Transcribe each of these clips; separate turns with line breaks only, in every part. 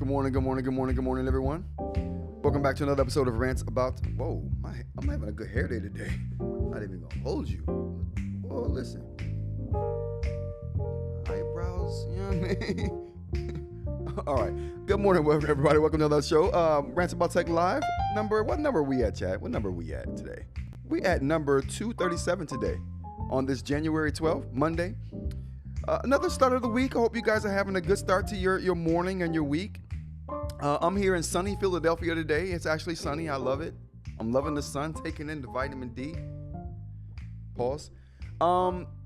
Good morning, good morning, good morning, good morning, everyone. Welcome back to another episode of Rants About... Whoa, I'm having a good hair day today. I'm not even gonna hold you. Whoa, listen. Eyebrows, you know what I mean? All right. Good morning, everybody. Welcome to another show. Rants About Tech Live. What number are we at, Chad? What number are we at today? We at number 237 today on this January 12th, Monday. Another start of the week. I hope you guys are having a good start to your morning and your week. I'm here in sunny Philadelphia today. It's actually sunny. I love it. I'm loving the sun, taking in the vitamin D. Pause.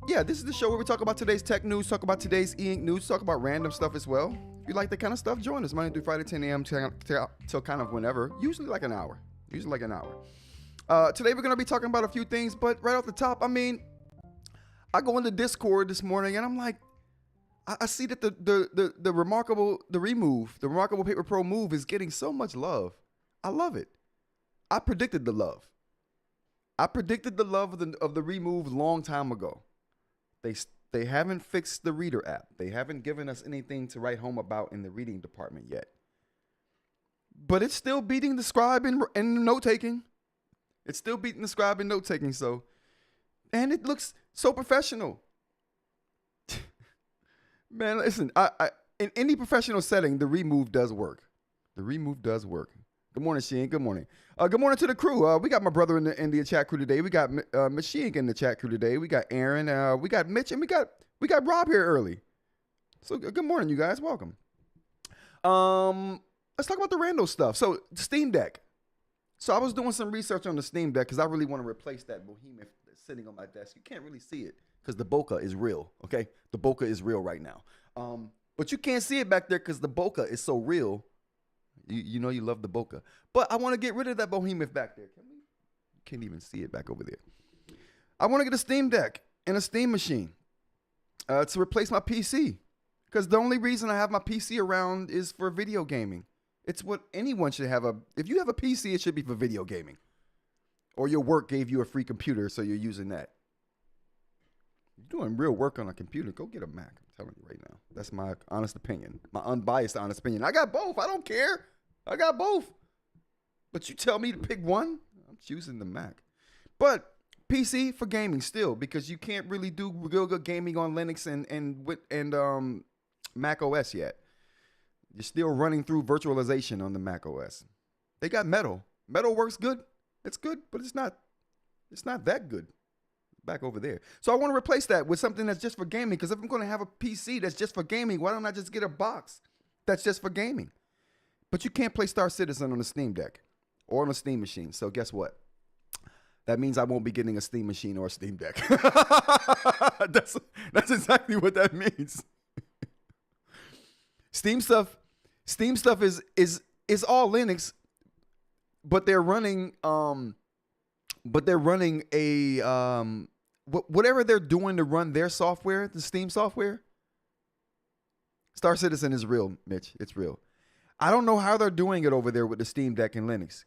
Yeah, this is the show where we talk about today's tech news, talk about today's eInk news, talk about random stuff as well. If you like that kind of stuff, join us Monday through Friday, 10 a.m. till kind of whenever. Usually like an hour. Today we're going to be talking about a few things, but right off the top, I mean, I go into Discord this morning and I'm like, I see that the Remarkable Paper Pro move is getting so much love. I love it. I predicted the love. of the remove long time ago. They haven't fixed the Reader app. They haven't given us anything to write home about in the reading department yet. But it's still beating the scribe in note taking. So, and it looks so professional. Man, listen, I in any professional setting, the remove does work. Good morning, Sheen. Good morning. Good morning to the crew. We got my brother in the chat crew today. We got Machine in the chat crew today. We got Aaron. We got Mitch, and we got Rob here early. So good morning, you guys. Welcome. Let's talk about the Randos stuff. So SteamDeck. So I was doing some research on the SteamDeck because I really want to replace that behemoth that's sitting on my desk. You can't really see it because the bokeh is real. Okay, the bokeh is real right now. But you can't see it back there because the bokeh is so real. You know you love the bokeh. But I want to get rid of that behemoth back there. Can we? You can't even see it back over there. I want to get a SteamDeck and a Steam machine to replace my PC. Because the only reason I have my PC around is for video gaming. It's what anyone should have. If you have a PC, it should be for video gaming. Or your work gave you a free computer, so you're using that. You're doing real work on a computer, go get a Mac. I'm telling you right now. That's my honest opinion. My unbiased honest opinion. I got both. I don't care. I got both. But you tell me to pick one, I'm choosing the Mac. But PC for gaming still, because you can't really do real good gaming on Linux and Mac OS yet. You're still running through virtualization on the Mac OS. They got Metal. Metal works good. It's good, but it's not that good. Back over there. So I want to replace that with something that's just for gaming, because if I'm going to have a PC that's just for gaming, why don't I just get a box that's just for gaming? But you can't play Star Citizen on a Steam Deck or on a Steam machine. So guess what? That means I won't be getting a Steam machine or a Steam Deck. That's exactly what that means. Steam stuff is all Linux, but they're running whatever they're doing to run their software, the Steam software. Star Citizen is real, Mitch. It's real. I don't know how they're doing it over there with the Steam Deck and Linux.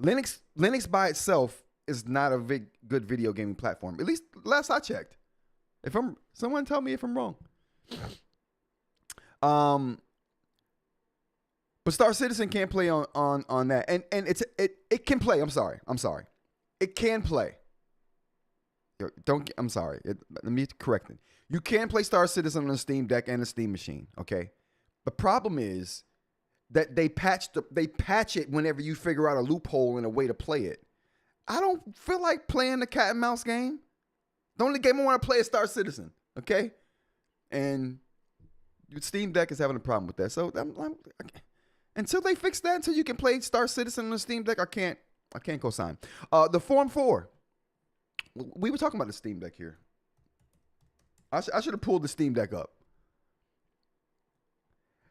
Linux by itself is not a good video gaming platform. At least last I checked. Someone tell me if I'm wrong. But Star Citizen can't play on that, and it can play. I'm sorry. It can play. I'm sorry. Let me correct it. You can play Star Citizen on a Steam Deck and a Steam machine. Okay. The problem is that they patch it whenever you figure out a loophole and a way to play it. I don't feel like playing the cat and mouse game. The only game I want to play is Star Citizen. Okay. And Steam Deck is having a problem with that. So until they fix that, until you can play Star Citizen on the Steam Deck, I can't co-sign. The Form 4. We were talking about the Steam Deck here. I should have pulled the Steam Deck up.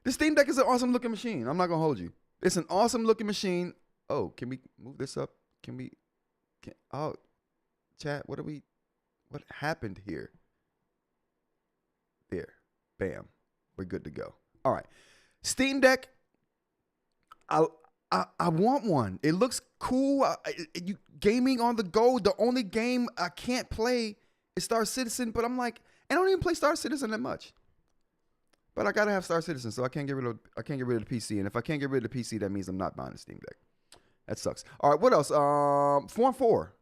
The Steam Deck is an awesome looking machine. I'm not gonna hold you. It's an awesome looking machine. Oh, can we move this up? Chat, what happened here? There. Bam. We're good to go. All right. Steam Deck. I want one. It looks cool. Gaming on the go. The only game I can't play is Star Citizen, but I'm like, I don't even play Star Citizen that much. But I gotta have Star Citizen, so I can't get rid of the PC. And if I can't get rid of the PC, that means I'm not buying a Steam Deck. That sucks. All right, what else? Form 4.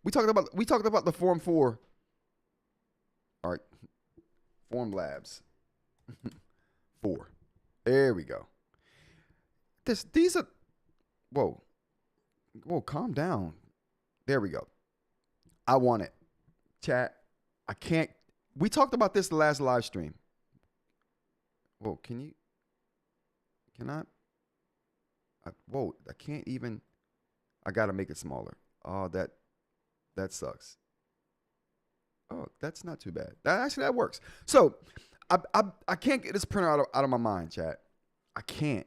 We talked about the Form 4. All right, Form Labs 4. There we go. These are whoa, calm down. There we go. I want it, chat. I can't. We talked about this the last live stream. Whoa, can I? Whoa, I can't even. I gotta make it smaller. Oh, that sucks. Oh, that's not too bad. That works. So, I can't get this printer out of my mind, chat. I can't.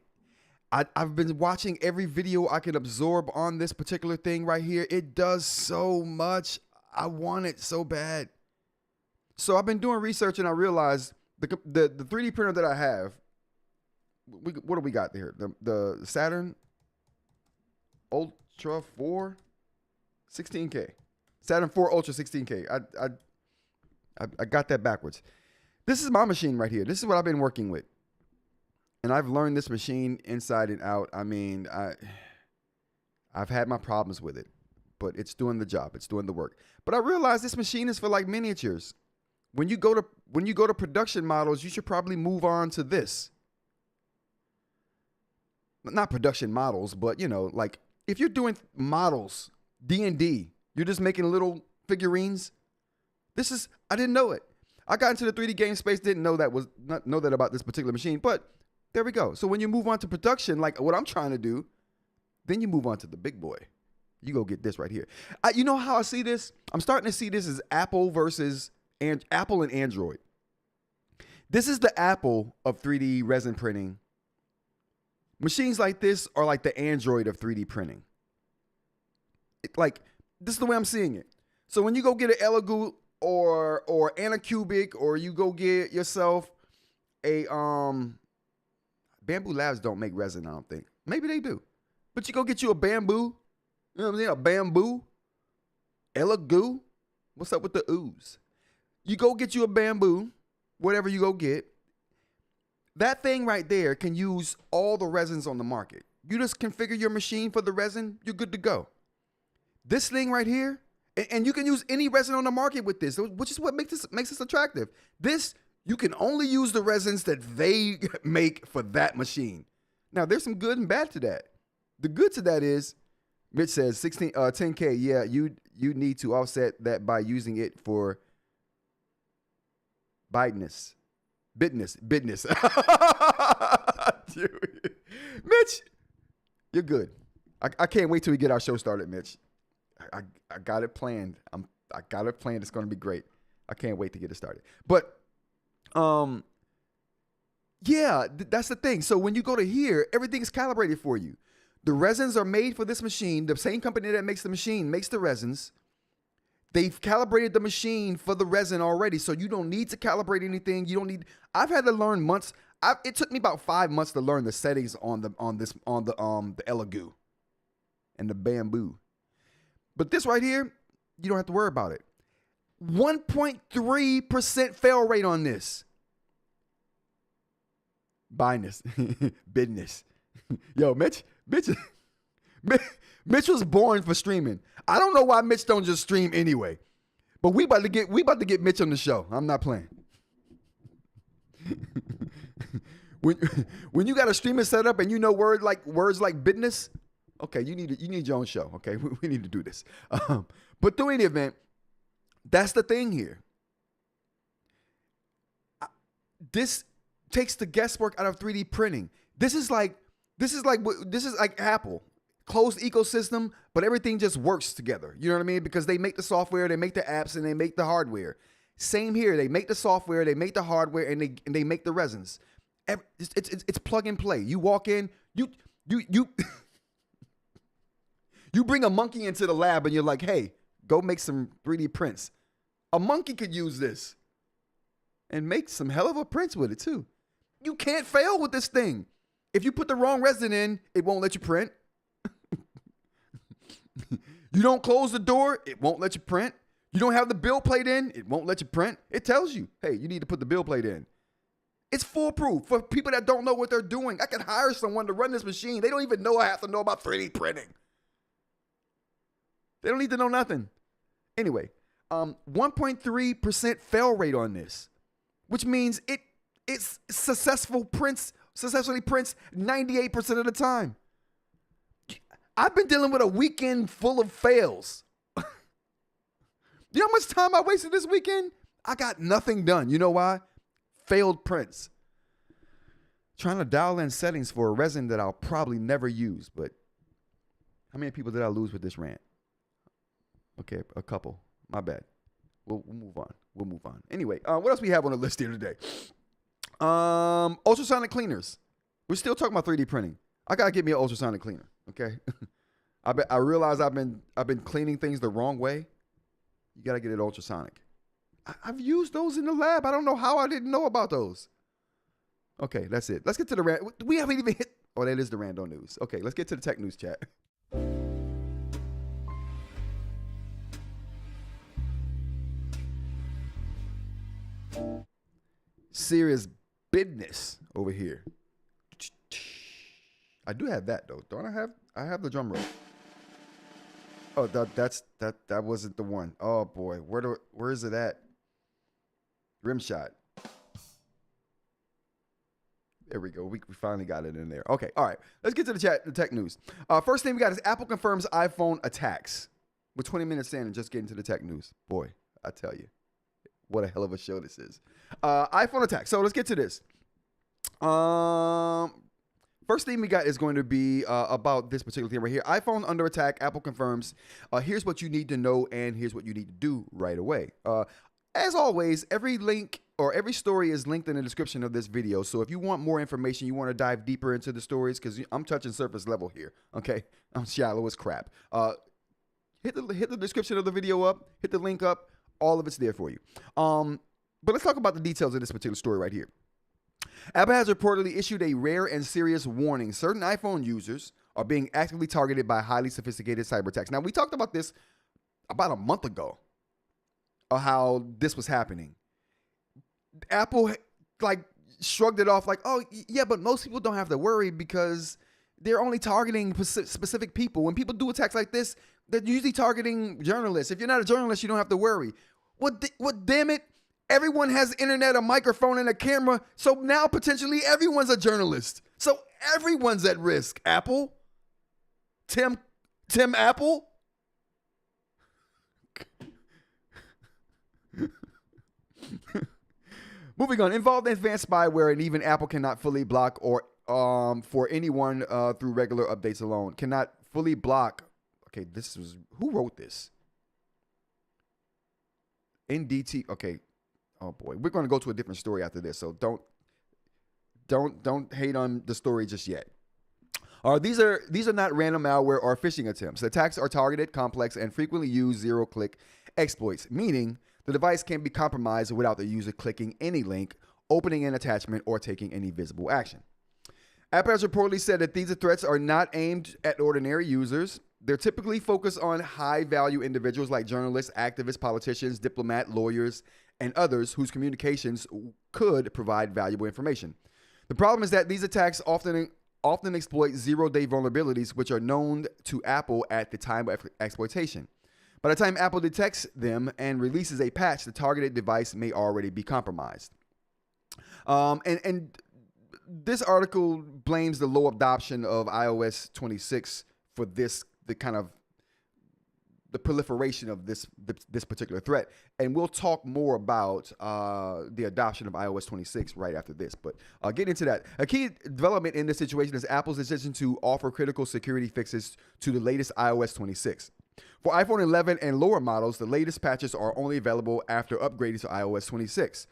I've been watching every video I can absorb on this particular thing right here. It does so much. I want it so bad. So I've been doing research and I realized the 3D printer that I have. What do we got here? The Saturn Ultra 4 16K. Saturn 4 Ultra 16K. I got that backwards. This is my machine right here. This is what I've been working with. And I've learned this machine inside and out. I mean, I've had my problems with it, but it's doing the job. It's doing the work. But I realized this machine is for like miniatures. When you go to production models, you should probably move on to this. Not production models, but you know, like if you're doing models, D&D, you're just making little figurines. I didn't know it. I got into the 3D game space, didn't know that about this particular machine, but there we go. So when you move on to production, like what I'm trying to do, then you move on to the big boy. You go get this right here. You know how I see this? I'm starting to see this as Apple versus Apple and Android. This is the Apple of 3D resin printing. Machines like this are like the Android of 3D printing. This is the way I'm seeing it. So when you go get an Elegoo or Anacubic, or you go get yourself a Bamboo Labs don't make resin, I don't think. Maybe they do. But you go get you a Bamboo, you know what I'm saying? A Bamboo, Elegoo. What's up with the ooze? You go get you a Bamboo, whatever you go get. That thing right there can use all the resins on the market. You just configure your machine for the resin, you're good to go. This thing right here, and you can use any resin on the market with this, which is what makes this attractive. This, you can only use the resins that they make for that machine. Now, there's some good and bad to that. The good to that is, Mitch says 10K, yeah, you need to offset that by using it for Bidness. Dude. Mitch, you're good. I can't wait till we get our show started, Mitch. I got it planned. I got it planned. It's going to be great. I can't wait to get it started. But, yeah, that's the thing. So when you go to here, everything is calibrated for you. The resins are made for this machine. The same company that makes the machine makes the resins. They've calibrated the machine for the resin already, so you don't need to calibrate anything. You don't need. I've had to learn months. It took me about 5 months to learn the settings on the Elegoo and the Bamboo. But this right here, you don't have to worry about it. 1.3% fail rate on this. Business. Yo, Mitch was born for streaming. I don't know why Mitch don't just stream anyway. But we about to get Mitch on the show. I'm not playing. when you got a streaming set up and you know words like business, okay, you need your own show. Okay, we need to do this. But through any event, that's the thing here. This takes the guesswork out of 3D printing. This is like Apple. Closed ecosystem, but everything just works together. You know what I mean? Because they make the software, they make the apps, and they make the hardware. Same here. They make the software, they make the hardware, and they make the resins. It's plug and play. You walk in, you bring a monkey into the lab, and you're like, hey, go make some 3D prints. A monkey could use this and make some hell of a prints with it too. You can't fail with this thing. If you put the wrong resin in, it won't let you print. You don't close the door, it won't let you print. You don't have the bill plate in, it won't let you print. It tells you, hey, you need to put the bill plate in. It's foolproof for people that don't know what they're doing. I can hire someone to run this machine. They don't even know I have to know about 3D printing. They don't need to know nothing. Anyway, 1.3% fail rate on this, which means it successfully prints 98% of the time. I've been dealing with a weekend full of fails. You know how much time I wasted this weekend? I got nothing done. You know why? Failed prints. Trying to dial in settings for a resin that I'll probably never use, but how many people did I lose with this rant? Okay, a couple. My bad. We'll move on. We'll move on. Anyway, what else we have on the list here today? Ultrasonic cleaners. We're still talking about 3D printing. I gotta get me an ultrasonic cleaner. Okay. I realize I've been cleaning things the wrong way. You gotta get it ultrasonic. I've used those in the lab. I don't know how I didn't know about those. Okay, that's it. Let's get to the rand. We haven't even hit. Oh, that is the rando news. Okay, let's get to the tech news chat. Serious business over here. I do have that though. Don't I have? I have the drum roll. Oh, that wasn't the one. Oh boy, where is it at? Rim shot. There we go. We finally got it in there. Okay, all right. Let's get to the tech news. First thing we got is Apple confirms iPhone attacks. We're 20 minutes in and just getting to the tech news. Boy, I tell you, what a hell of a show this is. iPhone attacks. So let's get to this. First thing we got is going to be about this particular thing right here. iPhone under attack. Apple confirms. Here's what you need to know, and here's what you need to do right away. As always, every link or every story is linked in the description of this video. So if you want more information, you want to dive deeper into the stories, because I'm touching surface level here. Okay, I'm shallow as crap. Hit the description of the video up. Hit the link up. All of it's there for you. But let's talk about the details of this particular story right here. Apple has reportedly issued a rare and serious warning. Certain iPhone users are being actively targeted by highly sophisticated cyber attacks. Now, we talked about this about a month ago, of how this was happening. Apple shrugged it off like, oh yeah, but most people don't have to worry because they're only targeting specific people. When people do attacks like this, they're usually targeting journalists. If you're not a journalist, you don't have to worry. What damn it? Everyone has internet, a microphone, and a camera. So now potentially everyone's a journalist. So everyone's at risk. Apple? Tim Apple? Moving on. Involved in advanced spyware, and even Apple cannot fully block or for anyone through regular updates alone. Cannot fully block. Okay, who wrote this? NDT. Okay. Oh boy, we're going to go to a different story after this, so don't hate on the story just yet. These are not random malware or phishing attempts. The attacks are targeted, complex, and frequently use zero-click exploits, meaning the device can be compromised without the user clicking any link, opening an attachment, or taking any visible action. Apple has reportedly said that these threats are not aimed at ordinary users. They're typically focused on high-value individuals like journalists, activists, politicians, diplomats, lawyers, and others whose communications could provide valuable information. The problem is that these attacks often exploit zero-day vulnerabilities, which are known to Apple at the time of exploitation. By the time Apple detects them and releases a patch, the targeted device may already be compromised. And this article blames the low adoption of iOS 26 for the proliferation of this particular threat. And we'll talk more about the adoption of iOS 26 right after this. But get into that. A key development in this situation is Apple's decision to offer critical security fixes to the latest iOS 26. For iPhone 11 and lower models, the latest patches are only available after upgrading to iOS 26.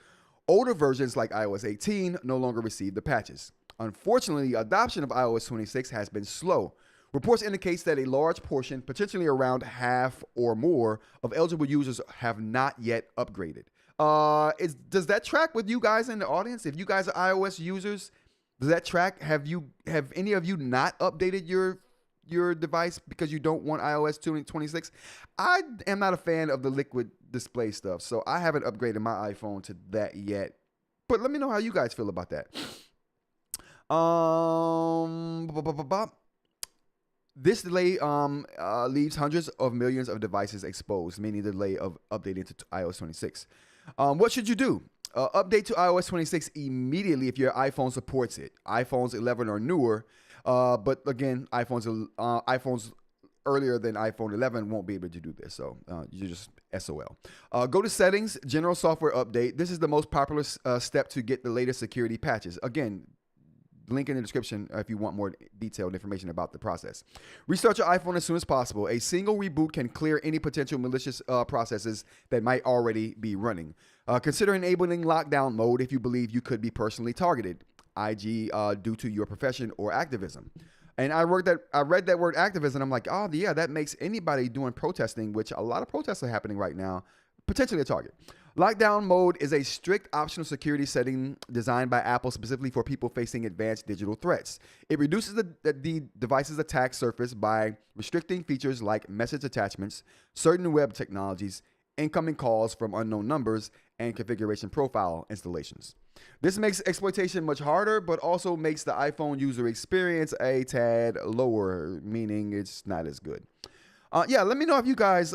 Older versions like iOS 18 no longer receive the patches. Unfortunately, the adoption of iOS 26 has been slow. Reports indicates that a large portion, potentially around half or more, of eligible users have not yet upgraded. Does that track with you guys in the audience? If you guys are iOS users, does that track? Have any of you not updated your your device because you don't want iOS 26. I am not a fan of the liquid display stuff, so I haven't upgraded my iPhone to that yet. But let me know how you guys feel about that. This delay leaves hundreds of millions of devices exposed, meaning the delay of updating to iOS 26. What should you do? Update to iOS 26 immediately if your iPhone supports it. iPhones 11 or newer, but again, iPhones earlier than iPhone 11 won't be able to do this, so you just SOL. Go to Settings, General Software Update. This is the most popular step to get the latest security patches. Again, link in the description if you want more detailed information about the process. Restart your iPhone as soon as possible. A single reboot can clear any potential malicious processes that might already be running. Consider enabling lockdown mode if you believe you could be personally targeted, i.g. Due to your profession or activism. And I read that word activism. I'm like, oh yeah, that makes anybody doing protesting, which a lot of protests are happening right now, potentially a target. Lockdown mode is a strict optional security setting designed by Apple specifically for people facing advanced digital threats. It reduces the device's attack surface by restricting features like message attachments, certain web technologies, incoming calls from unknown numbers, and configuration profile installations. This makes exploitation much harder, but also makes the iPhone user experience a tad lower, meaning it's not as good. Yeah, let me know if you guys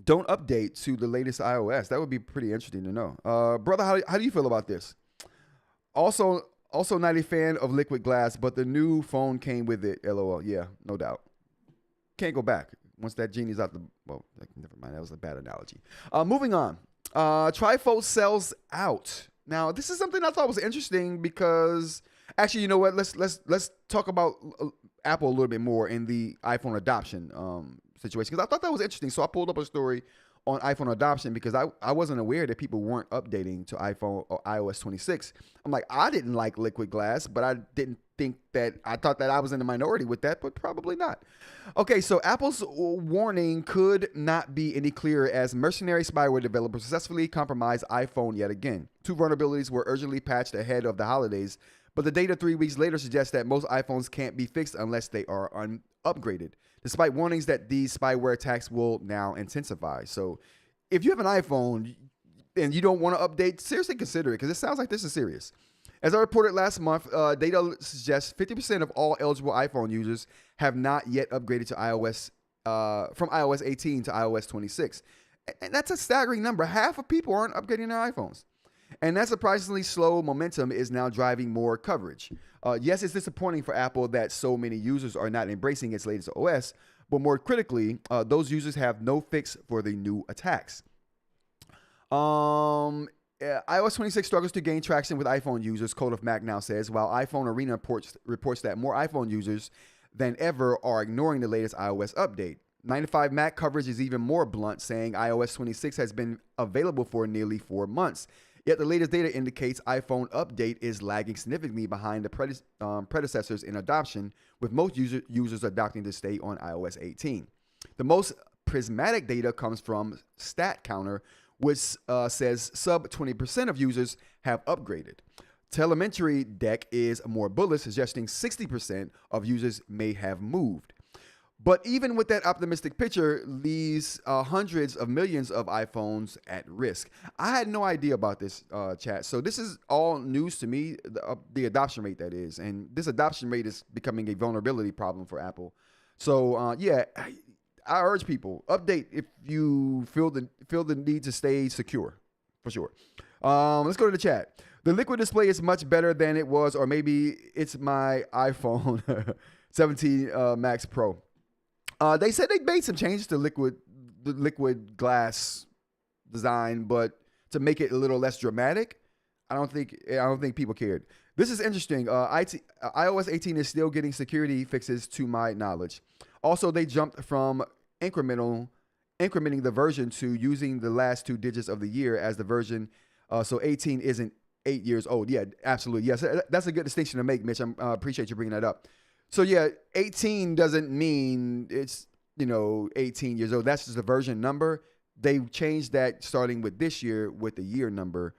don't update to the latest iOS. That would be pretty interesting to know. Brother, how do you feel about this? Also not a fan of liquid glass, but the new phone came with it. LOL. Yeah, no doubt. Can't go back. Once that genie's out the... Well, never mind. That was a bad analogy. Moving on. Trifold sells out. Now, this is something I thought was interesting because... Actually, you know what? Let's talk about Apple a little bit more in the iPhone adoption situation, because I thought that was interesting. So I pulled up a story on iPhone adoption because I wasn't aware that people weren't updating to iPhone or iOS 26. I'm like, I didn't like liquid glass, but I thought that I was in the minority with that, but probably not. Okay, so Apple's warning could not be any clearer as mercenary spyware developers successfully compromised iPhone yet again. 2 vulnerabilities were urgently patched ahead of the holidays, but the data 3 weeks later suggests that most iPhones can't be fixed unless they are upgraded, despite warnings that these spyware attacks will now intensify. So if you have an iPhone and you don't want to update, seriously consider it, because it sounds like this is serious. As I reported last month, data suggests 50% of all eligible iPhone users have not yet upgraded to iOS from iOS 18 to iOS 26. And that's a staggering number. Half of people aren't upgrading their iPhones. And that surprisingly slow momentum is now driving more coverage. Yes, it's disappointing for Apple that so many users are not embracing its latest OS, but more critically, those users have no fix for the new attacks. iOS 26 struggles to gain traction with iPhone users, Code of Mac now says, while iPhone Arena reports that more iPhone users than ever are ignoring the latest iOS update. 95 Mac coverage is even more blunt, saying iOS 26 has been available for nearly 4 months. Yet the latest data indicates iPhone update is lagging significantly behind the predecessors in adoption, with most users adopting to stay on iOS 18. The most prismatic data comes from StatCounter, which says sub 20% of users have upgraded. Telemetry Deck is more bullish, suggesting 60% of users may have moved. But even with that optimistic picture, leaves hundreds of millions of iPhones at risk. I had no idea about this, chat. So this is all news to me, the adoption rate that is. And this adoption rate is becoming a vulnerability problem for Apple. So, yeah, I urge people, update if you feel the need to stay secure, for sure. Let's go to the chat. The liquid display is much better than it was, or maybe it's my iPhone 17 Max Pro. They said they made some changes to the liquid glass design, but to make it a little less dramatic. I don't think people cared. This is interesting. iOS 18 is still getting security fixes to my knowledge. Also, they jumped from incrementing the version to using the last 2 digits of the year as the version. So 18 isn't 8 years old. Yeah, absolutely. Yes, that's a good distinction to make, Mitch. I appreciate you bringing that up. So yeah, 18 doesn't mean it's, 18 years old. That's just a version number. They changed that starting with this year with the year number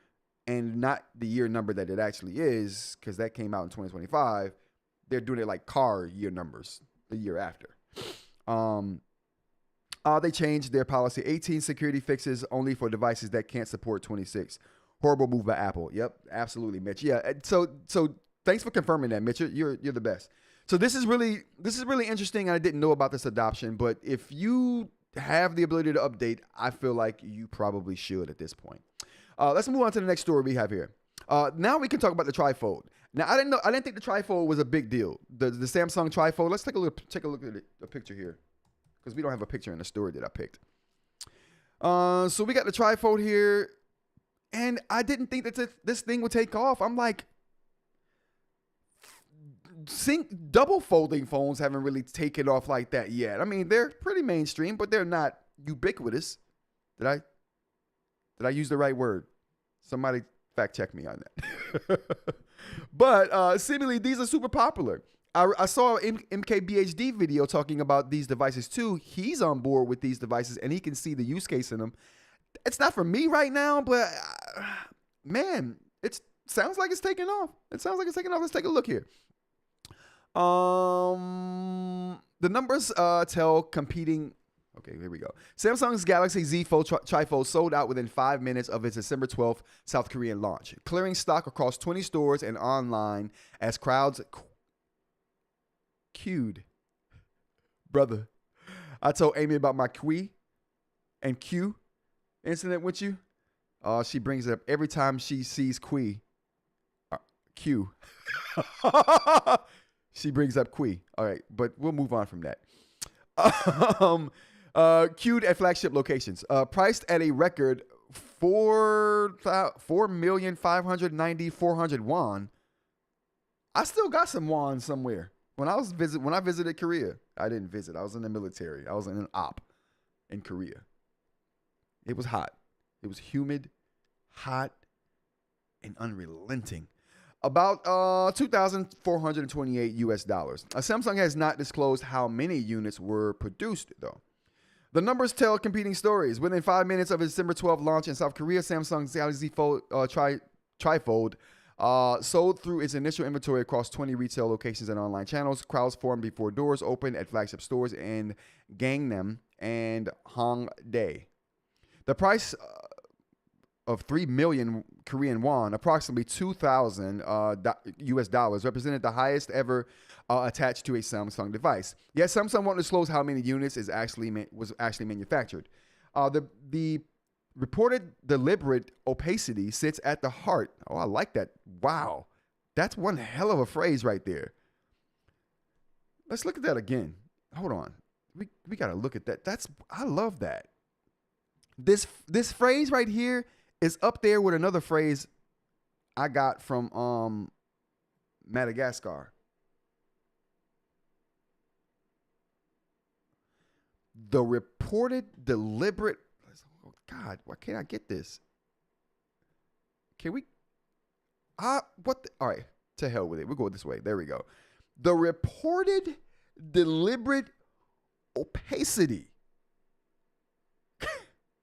and not the year number that it actually is, because that came out in 2025. They're doing it like car year numbers. the year after. They changed their policy. 18 security fixes only for devices that can't support 26. Horrible move by Apple. Yep, absolutely, Mitch. Yeah. So thanks for confirming that, Mitch. You're the best. So this is really interesting. I didn't know about this adoption, but if you have the ability to update, I feel like you probably should at this point. Let's move on to the next story we have here. Now we can talk about the trifold. Now I didn't think the trifold was a big deal. The Samsung trifold. Let's take a look at a picture here, because we don't have a picture in the story that I picked. So we got the trifold here, and I didn't think that this thing would take off. I'm like, double folding phones haven't really taken off like that yet. I mean, they're pretty mainstream, but they're not ubiquitous. Did I use the right word? Somebody fact check me on that. But seemingly these are super popular. I saw an MKBHD video talking about these devices too. He's on board with these devices and he can see the use case in them. It's not for me right now, but man, it sounds like it's taking off. Let's take a look here. The numbers tell competing. Okay, here we go. Samsung's Galaxy Z Fold Trifold sold out within 5 minutes of its December 12th South Korean launch, clearing stock across 20 stores and online as crowds queued. Brother, I told Amy about my Qui and Q incident with you. She brings it up every time she sees Qui. Q. She brings up Qui. All right, but we'll move on from that. Queued at flagship locations. Priced at a record 4,590,400 won. I still got some won somewhere. When I visited Korea, I didn't visit. I was in the military. I was in an op in Korea. It was hot. It was humid, hot, and unrelenting. About $2,428 US. Samsung has not disclosed how many units were produced, though. The numbers tell competing stories. Within 5 minutes of its December 12th launch in South Korea, Samsung's Galaxy Fold Trifold sold through its initial inventory across 20 retail locations and online channels. Crowds formed before doors opened at flagship stores in Gangnam and Hongdae. The price of 3 million Korean won, approximately 2,000 US dollars, represented the highest ever attached to a Samsung device. Yet Samsung won't disclose how many units was actually manufactured. The reported deliberate opacity sits at the heart. Oh, I like that. Wow. That's one hell of a phrase right there. Let's look at that again. Hold on. We got to look at that. I love that. This phrase right here is up there with another phrase I got from Madagascar. The reported deliberate. Oh God, why can't I get this? Can we? What? All right, to hell with it. We'll go this way. There we go. The reported deliberate opacity.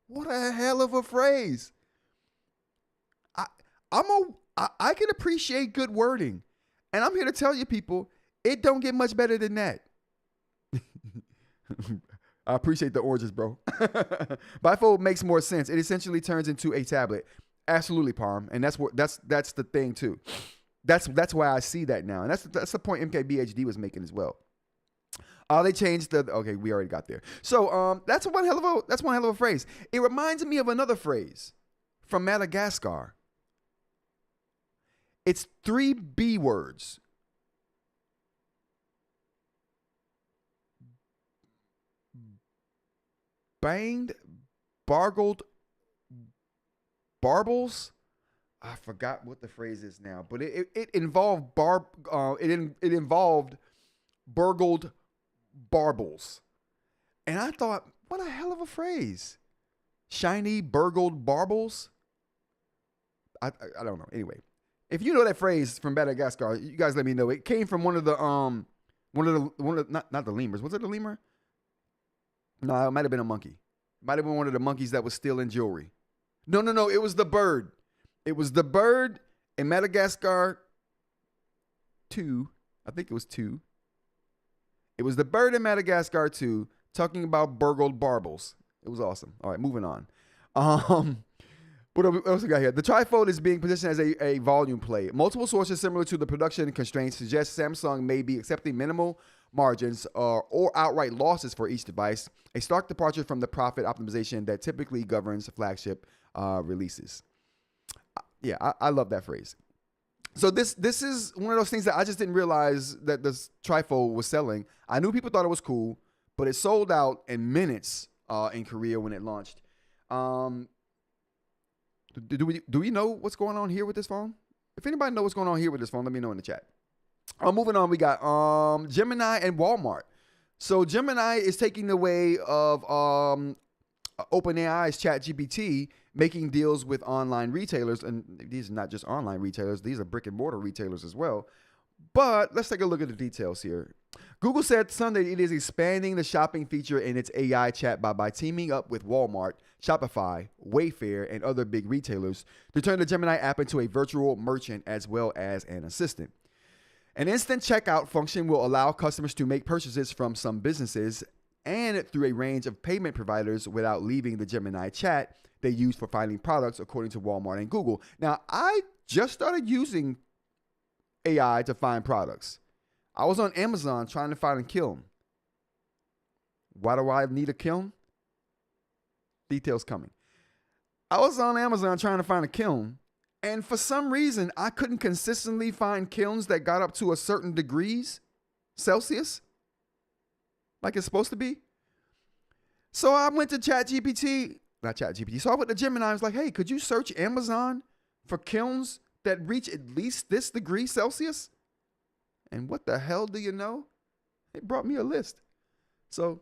What a hell of a phrase. I can appreciate good wording. And I'm here to tell you people, it don't get much better than that. I appreciate the oranges, bro. Bifold makes more sense. It essentially turns into a tablet. Absolutely, Parm. And that's the thing too. That's why I see that now. And that's the point MKBHD was making as well. They changed okay, we already got there. So that's one hell of a phrase. It reminds me of another phrase from Madagascar. It's 3 B words. Banged, bargled, barbles. I forgot what the phrase is now, but it involved it involved burgled barbles. And I thought, what a hell of a phrase. Shiny, burgled barbles. I don't know. Anyway, if you know that phrase from Madagascar, you guys let me know. It came from one of the not the lemurs. Was it a lemur? No, it might have been a monkey. It might have been one of the monkeys that was stealing jewelry. No. It was the bird. It was the bird in Madagascar 2. I think it was 2. It was the bird in Madagascar too, talking about burgled barbels. It was awesome. All right, moving on. What else we got here? The trifold is being positioned as a volume play. Multiple sources similar to the production constraints suggest Samsung may be accepting minimal margins or outright losses for each device, a stark departure from the profit optimization that typically governs flagship releases. Yeah, I love that phrase. So this is one of those things that I just didn't realize that this trifold was selling. I knew people thought it was cool, but it sold out in minutes in Korea when it launched. Do we know what's going on here with this phone? If anybody knows what's going on here with this phone, let me know in the chat. Moving on, we got Gemini and Walmart. So Gemini is taking the way of OpenAI's ChatGPT, making deals with online retailers. And these are not just online retailers. These are brick and mortar retailers as well. But let's take a look at the details here. Google said Sunday it is expanding the shopping feature in its AI chatbot by teaming up with Walmart, Shopify, Wayfair, and other big retailers to turn the Gemini app into a virtual merchant as well as an assistant. An instant checkout function will allow customers to make purchases from some businesses and through a range of payment providers without leaving the Gemini chat they use for finding products, according to Walmart and Google. Now, I just started using AI to find products. I was on Amazon trying to find a kiln. Why do I need a kiln? Details coming. I was on Amazon trying to find a kiln, and for some reason, I couldn't consistently find kilns that got up to a certain degrees Celsius, like it's supposed to be. So I went to So I went to Gemini. I was like, hey, could you search Amazon for kilns that reach at least this degree Celsius? And what the hell do you know? It brought me a list. So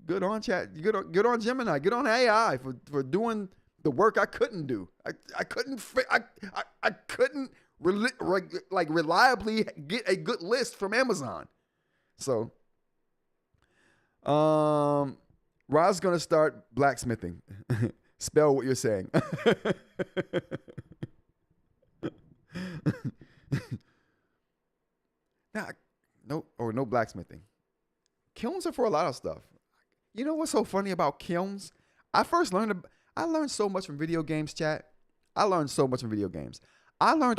good on good on Gemini, good on AI for doing the work I couldn't do. I couldn't reliably get a good list from Amazon. So Rod's gonna start blacksmithing. Spell what you're saying. No blacksmithing. Kilns are for a lot of stuff. You know what's so funny about kilns? I learned so much from video games, chat. I learned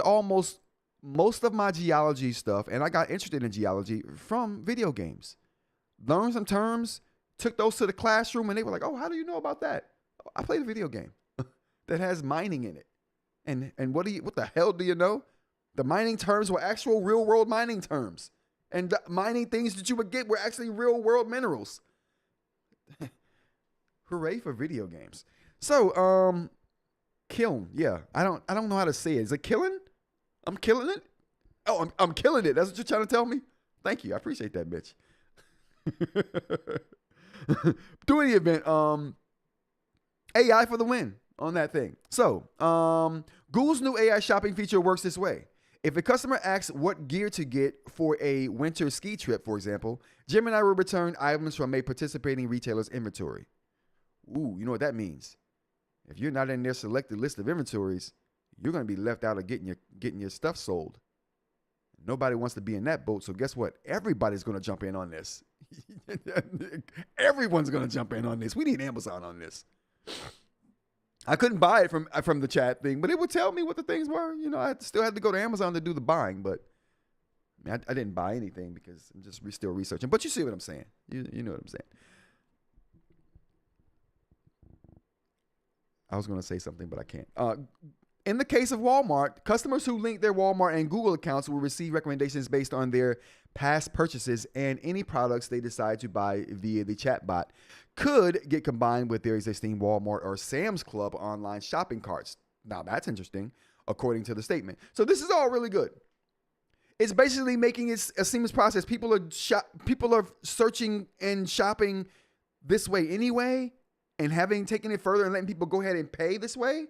almost most of my geology stuff, and I got interested in geology from video games. Learned some terms, took those to the classroom, and they were like, oh, how do you know about that? I played a video game that has mining in it. And what the hell do you know? The mining terms were actual real world mining terms. And the mining things that you would get were actually real world minerals. Hooray for video games. So, kiln. Yeah, I don't know how to say it. Is it killing? I'm killing it? Oh, I'm killing it. That's what you're trying to tell me? Thank you. I appreciate that, bitch. Doing the event, AI for the win on that thing. So, Google's new AI shopping feature works this way. If a customer asks what gear to get for a winter ski trip, for example, Gemini will return items from a participating retailer's inventory. Ooh, you know what that means? If you're not in their selected list of inventories, you're going to be left out of getting your stuff sold. Nobody wants to be in that boat, so guess what? Everybody's going to jump in on this. Everyone's going to jump in on this. We need Amazon on this. I couldn't buy it from the chat thing, but it would tell me what the things were. You know, I still had to go to Amazon to do the buying, but I didn't buy anything because I'm just still researching. But you see what I'm saying. You know what I'm saying. I was going to say something, but I can't. In the case of Walmart, customers who link their Walmart and Google accounts will receive recommendations based on their past purchases, and any products they decide to buy via the chatbot could get combined with their existing Walmart or Sam's Club online shopping carts. Now that's interesting, according to the statement. So this is all really good. It's basically making it a seamless process. People are searching and shopping this way anyway, and having taken it further and letting people go ahead and pay this way.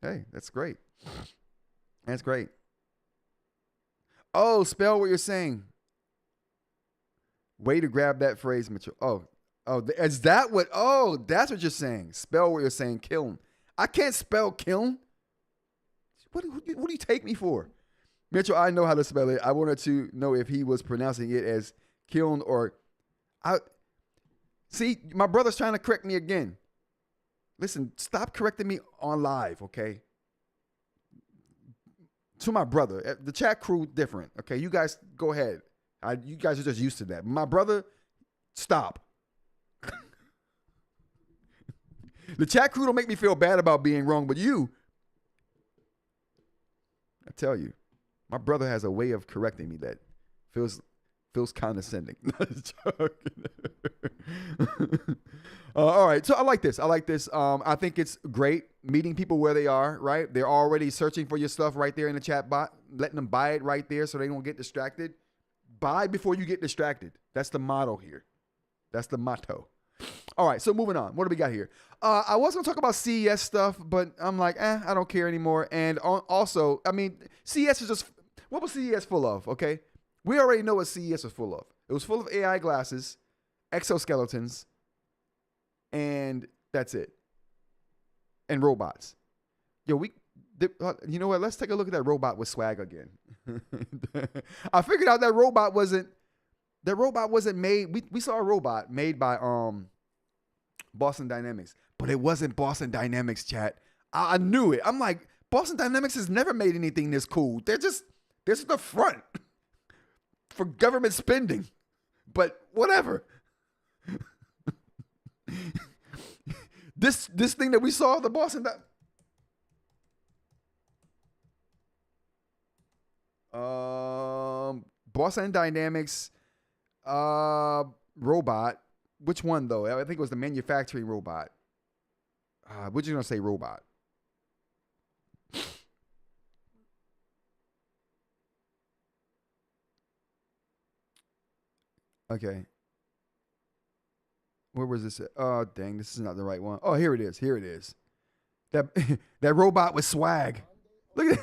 Hey, that's great. That's great. Oh, spell what you're saying. Way to grab that phrase, Mitchell. Oh, is that what? Oh, that's what you're saying. Spell what you're saying. Kiln. I can't spell kiln. What do you take me for? Mitchell, I know how to spell it. I wanted to know if he was pronouncing it as kiln or I. See, my brother's trying to correct me again. Listen, stop correcting me on live, okay? To my brother, the chat crew different, okay? You guys go ahead. You guys are just used to that. My brother, stop. The chat crew don't make me feel bad about being wrong, but you, I tell you, my brother has a way of correcting me that feels condescending. All right, so I like this. I think it's great meeting people where they are, right? They're already searching for your stuff right there in the chat bot, letting them buy it right there so they don't get distracted. Buy before you get distracted. That's the motto here. That's the motto. All right, so moving on. What do we got here? I was going to talk about CES stuff, but I'm like, I don't care anymore. And also, I mean, CES is just, what was CES full of, okay? We already know what CES was full of. It was full of AI glasses, exoskeletons, and that's it. And robots. Yo, you know what? Let's take a look at that robot with swag again. I figured out that robot wasn't made. We saw a robot made by Boston Dynamics, but it wasn't Boston Dynamics, chat. I knew it. I'm like, Boston Dynamics has never made anything this cool. This is the front for government spending, but whatever. This thing that we saw, the Boston Boston Dynamics robot. Which one though? I think it was the manufacturing robot. We're just gonna say robot. Okay. Where was this? Oh, dang, this is not the right one. Oh, here it is. That that robot with swag. Look at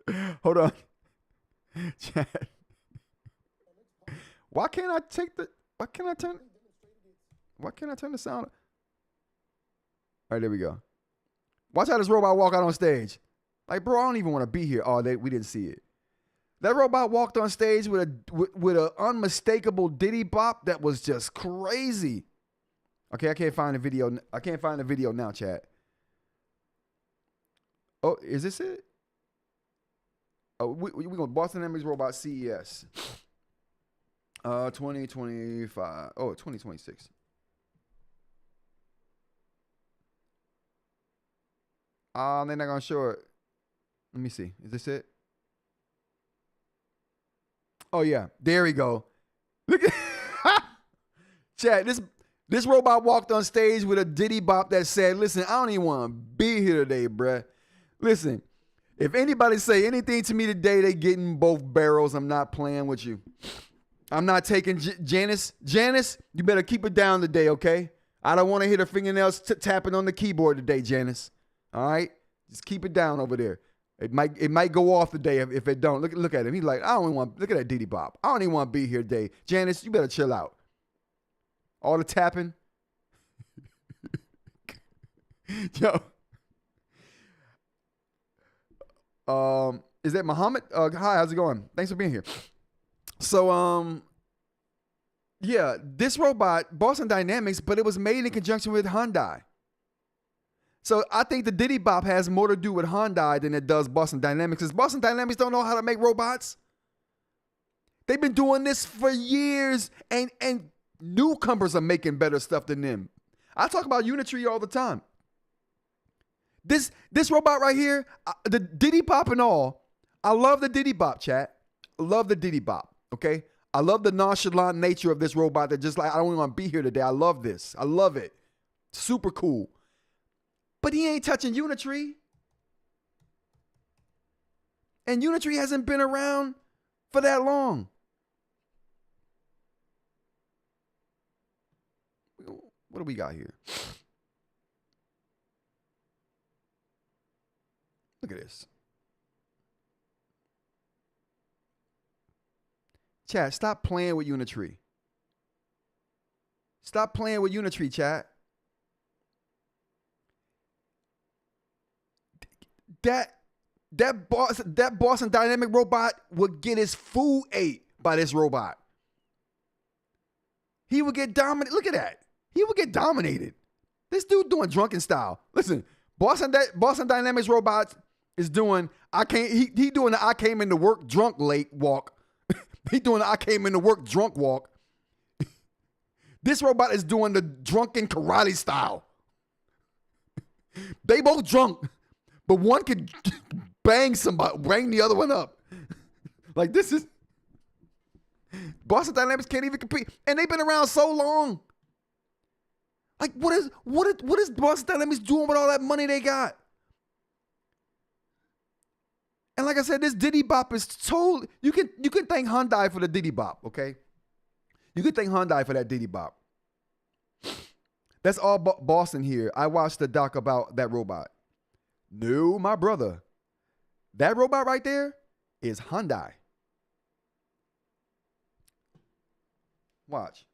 it. Hold on. Chat. Why can't I turn the sound? All right, there we go. Watch how this robot walk out on stage. Like, bro, I don't even want to be here. Oh, we didn't see it. That robot walked on stage with an unmistakable diddy bop that was just crazy. Okay, I can't find the video now, chat. Oh, is this it? Oh, we going Boston Dynamics robot CES. 2025. Oh, 2026. They're not gonna show it. Let me see. Is this it? Oh yeah, there we go. Look at chat. This robot walked on stage with a diddy bop that said, "Listen, I don't even want to be here today, bruh. Listen, if anybody say anything to me today, they getting both barrels. I'm not playing with you. I'm not taking Janice. Janice, you better keep it down today, okay? I don't want to hear her fingernails tapping on the keyboard today, Janice. All right, just keep it down over there. It might go off today if it don't. Look at him. He's like, I don't even want. Look at that diddy bop. I don't even want to be here today. Janice, you better chill out. All the tapping. Yo. Is that Muhammad? Hi, how's it going? Thanks for being here. So, yeah, this robot, Boston Dynamics, but it was made in conjunction with Hyundai. So I think the Diddy Bop has more to do with Hyundai than it does Boston Dynamics. Because Boston Dynamics don't know how to make robots. They've been doing this for years, and newcomers are making better stuff than them. I talk about Unitree all the time. This robot right here, the Diddy Bop and all, I love the Diddy Bop, chat. I love the Diddy Bop, okay? I love the nonchalant nature of this robot that just like, I don't even want to be here today. I love this. I love it. Super cool. But he ain't touching Unitree. And Unitree hasn't been around for that long. What do we got here? Look at this. Chat, stop playing with Unitree. Stop playing with Unitree, chat. That that Boston Dynamic robot would get his food ate by this robot. He would get dominated. Look at that. He would get dominated. This dude doing drunken style. Listen, Boston Dynamics robot is doing he doing the I came into work drunk late walk. He doing the I came into work drunk walk. This robot is doing the drunken karate style. They both drunk, but one could bang the other one up. Like, this is Boston Dynamics can't even compete, and they've been around so long. Like, what is Boston Dynamics doing with all that money they got? And like I said, this Diddy Bop is totally, you can thank Hyundai for the Diddy Bop, okay? You can thank Hyundai for that Diddy Bop. That's all Boston here. I watched the doc about that robot. No, my brother. That robot right there is Hyundai. Watch.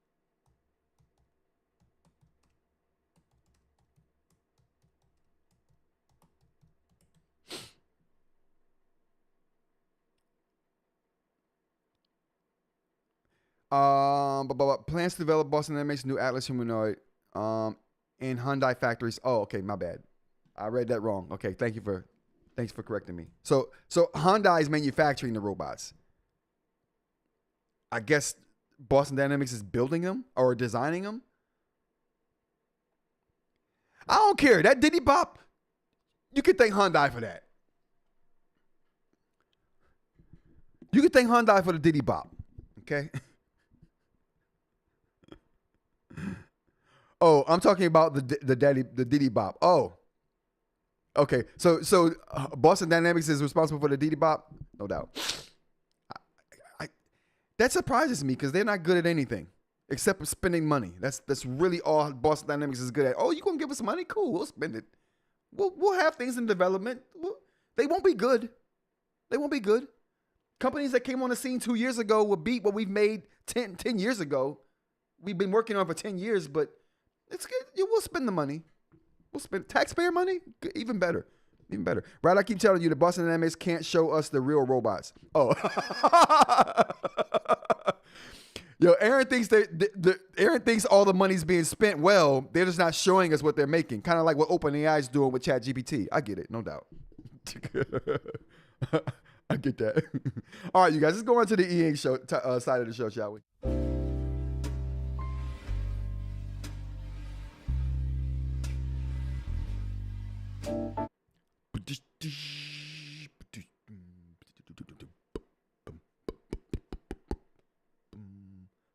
Plans to develop Boston Dynamics new Atlas humanoid in Hyundai factories. Oh, okay, my bad. I read that wrong. Okay, thanks for correcting me. So Hyundai is manufacturing the robots. I guess Boston Dynamics is building them or designing them. I don't care. That Diddy Bop, you can thank Hyundai for that. You can thank Hyundai for the Diddy Bop. Okay. Oh, I'm talking about the Diddy Bop. Oh, okay. So Boston Dynamics is responsible for the Diddy Bop, no doubt. That surprises me because they're not good at anything except for spending money. That's really all Boston Dynamics is good at. Oh, you gonna give us money? Cool, we'll spend it. We'll have things in development. They won't be good. They won't be good. Companies that came on the scene 2 years ago will beat what we've made 10 years ago. We've been working on for 10 years, but it's good. We'll spend the money. We'll spend taxpayer money. Even better. Even better. Right? I keep telling you, the Boston Dynamics can't show us the real robots. Oh. Yo, Aaron thinks Aaron thinks all the money's being spent well. They're just not showing us what they're making. Kind of like what OpenAI is doing with ChatGPT. I get it, no doubt. I get that. All right, you guys, let's go on to the eInk show side of the show, shall we?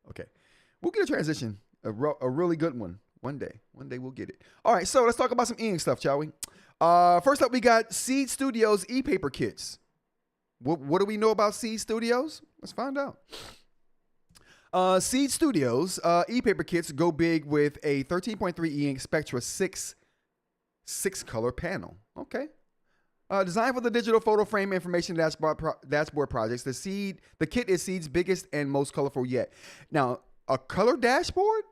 Okay, we'll get a transition, a really good one. One day we'll get it. All right, so let's talk about some eInk stuff, shall we? First up, we got Seed Studios ePaper kits. What do we know about Seed Studios? Let's find out. Seed Studios ePaper kits go big with a 13.3 eInk Spectra 6 color panel. Okay. Designed for the digital photo frame information dashboard projects, the kit is Seed's biggest and most colorful yet. Now, a color dashboard?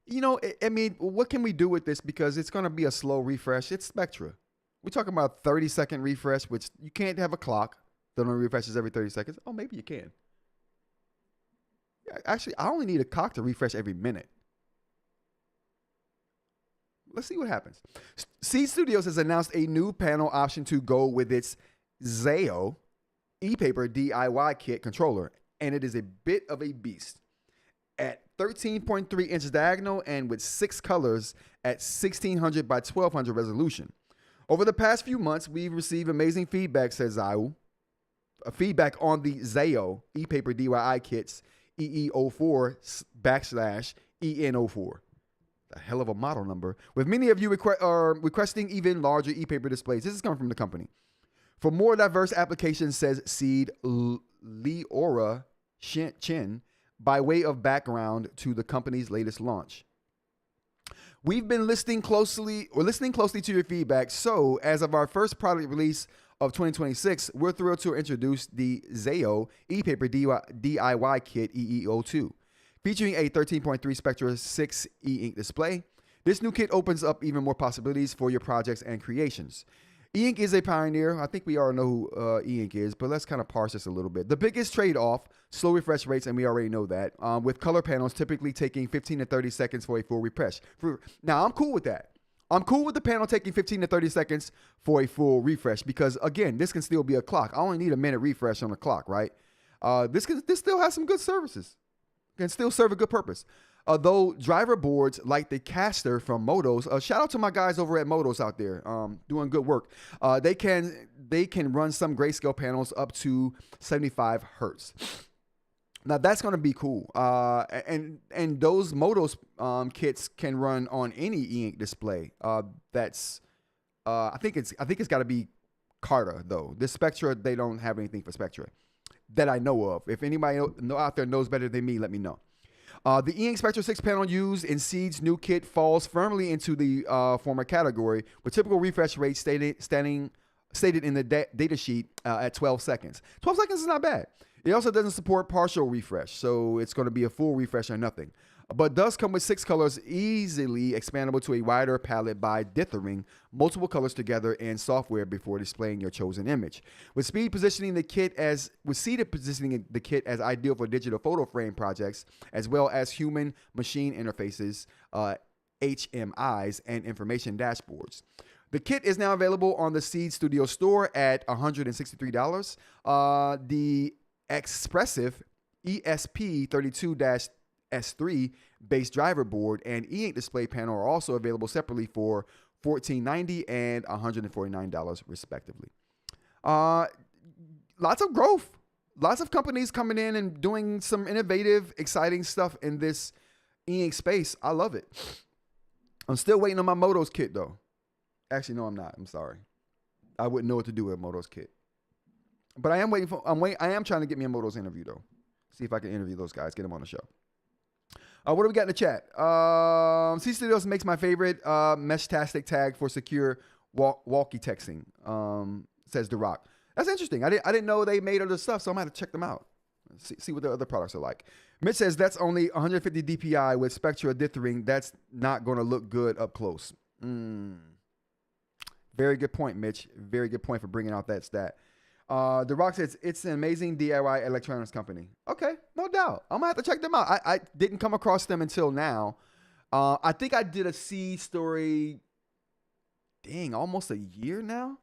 You know, I mean, what can we do with this? Because it's going to be a slow refresh. It's Spectra. We're talking about 30-second refresh, which you can't have a clock that only refreshes every 30 seconds. Oh, maybe you can. Actually, I only need a clock to refresh every minute. Let's see what happens. Seed Studios has announced a new panel option to go with its Zayo ePaper DIY kit controller, and it is a bit of a beast. At 13.3 inches diagonal and with 6 colors at 1600 by 1200 resolution. Over the past few months, we've received amazing feedback, says Zayo. Feedback on the Zayo ePaper DIY kits EE04/EN04. A hell of a model number. With many of you requesting even larger ePaper displays. This is coming from the company. For more diverse applications, says Seed Leora Chin, by way of background to the company's latest launch. We've been listening closely to your feedback. So, as of our first product release of 2026, we're thrilled to introduce the Zayo ePaper DIY kit EE02. Featuring a 13.3 Spectra 6 eInk display, this new kit opens up even more possibilities for your projects and creations. eInk is a pioneer. I think we already know who eInk is, but let's kind of parse this a little bit. The biggest trade-off, slow refresh rates, and we already know that, with color panels typically taking 15 to 30 seconds for a full refresh. Now, I'm cool with that. I'm cool with the panel taking 15 to 30 seconds for a full refresh because, again, this can still be a clock. I only need a minute refresh on the clock, right? This still has some good services. Can still serve a good purpose. Though driver boards like the Caster from Motos, shout out to my guys over at Motos out there, doing good work. They can run some grayscale panels up to 75 hertz. Now that's going to be cool. And those Motos kits can run on any eInk display. I think it's got to be Carta though. This Spectra, they don't have anything for Spectra that I know of. If anybody out there knows better than me, let me know. The eInk Spectra 6 panel used in Seed's new kit falls firmly into the former category, with typical refresh rates stated in the data sheet at 12 seconds. 12 seconds is not bad. It also doesn't support partial refresh, so it's going to be a full refresh or nothing. But does come with 6 colors, easily expandable to a wider palette by dithering multiple colors together in software before displaying your chosen image. With seeded positioning the kit as ideal for digital photo frame projects, as well as human-machine interfaces, HMIs, and information dashboards. The kit is now available on the Seed Studio store at $163. The expressive ESP32-S3 base driver board and eInk display panel are also available separately for $14.90 and $149 respectively. Lots of growth. Lots of companies coming in and doing some innovative, exciting stuff in this eInk space. I love it. I'm still waiting on my Motos kit though. Actually, no, I'm not. I'm sorry. I wouldn't know what to do with a Motos kit. But I am trying to get me a Motos interview though. See if I can interview those guys, get them on the show. What do we got in the chat? C Studios makes my favorite Meshtastic tag for secure walkie texting, says The Rock. That's interesting. I didn't know they made other stuff, so I'm going to have to check them out. See what their other products are like. Mitch says that's only 150 DPI with Spectra dithering. That's not going to look good up close. Very good point, Mitch. Very good point for bringing out that stat. The Rock says it's an amazing DIY electronics company. Okay, no doubt. I'm gonna have to check them out. I didn't come across them until now. I think I did a Seed story, almost a year now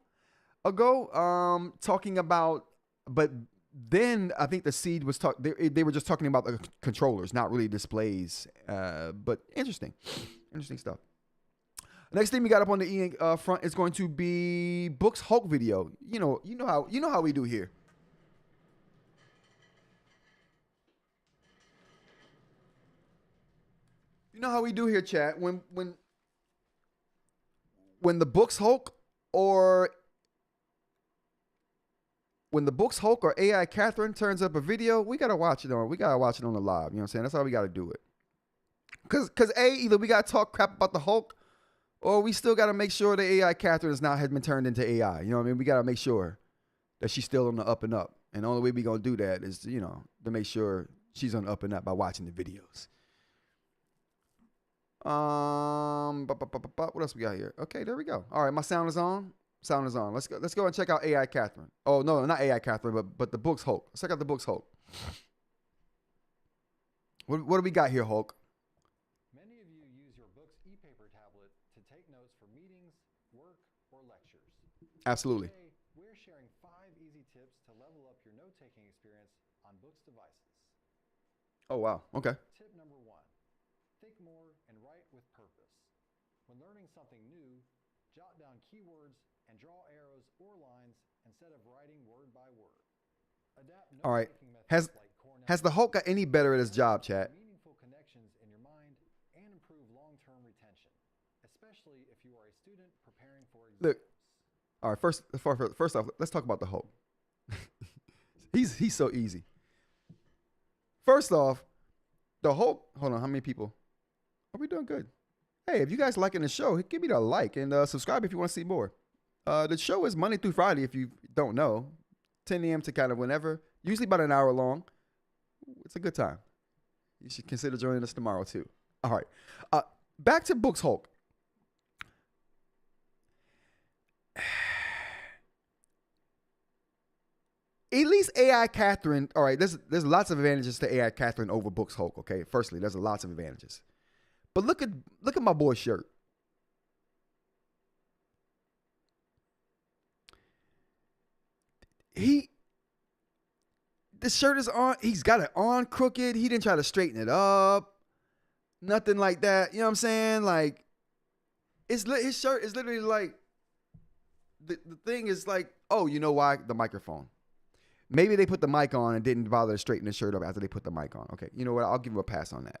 ago, talking about. But then I think the Seed was they were just talking about the controllers, not really displays. But interesting stuff. Next thing we got up on the eInk front is going to be Boox Hulk video. You know how we do here. You know how we do here, chat. When the Boox Hulk or AI Catherine turns up a video, we gotta watch it on. We gotta watch it on the live. You know what I'm saying? That's how we gotta do it. Cause either we gotta talk crap about the Hulk, or we still got to make sure the AI Catherine has been turned into AI. You know what I mean? We got to make sure that she's still on the up and up. And the only way we going to do that is, to make sure she's on the up and up by watching the videos. What else we got here? Okay, there we go. All right, my sound is on. Let's go and check out AI Catherine. Oh, no, not AI Catherine, but the Boox Hulk. Let's check out the Boox Hulk. What do we got here, Hulk?
Many of you use your Boox ePaper tablet to take notes for meetings, work, or lectures.
Absolutely.
Today, we're sharing 5 easy tips to level up your note-taking experience on Boox devices.
Oh, wow. Okay.
Tip number 1, think more and write with purpose. When learning something new, jot down keywords and draw arrows or lines instead of writing word by word. Adapt
all right.
methods like
Has the Hulk got any better at his job, chat?
Meaningful connections in your mind and improve long-term retention, especially if you are a student preparing for exams.
Look. All right. First off, let's talk about the Hulk. He's so easy. First off, the Hulk. Hold on. How many people? Are we doing good? Hey, if you guys liking the show, give me the like and subscribe if you want to see more. The show is Monday through Friday, if you don't know. 10 a.m. to kind of whenever. Usually about an hour long. It's a good time. You should consider joining us tomorrow, too. All right. Back to Boox Hulk. at least AI Catherine. All right, there's lots of advantages to AI Catherine over Boox Hulk. Okay, firstly, there's lots of advantages. But look at my boy's shirt. The shirt is on. He's got it on crooked. He didn't try to straighten it up. Nothing like that. You know what I'm saying? Like, his shirt is literally like, the thing is like, oh, you know why? The microphone. Maybe they put the mic on and didn't bother to straighten the shirt up after they put the mic on. Okay, you know what? I'll give him a pass on that.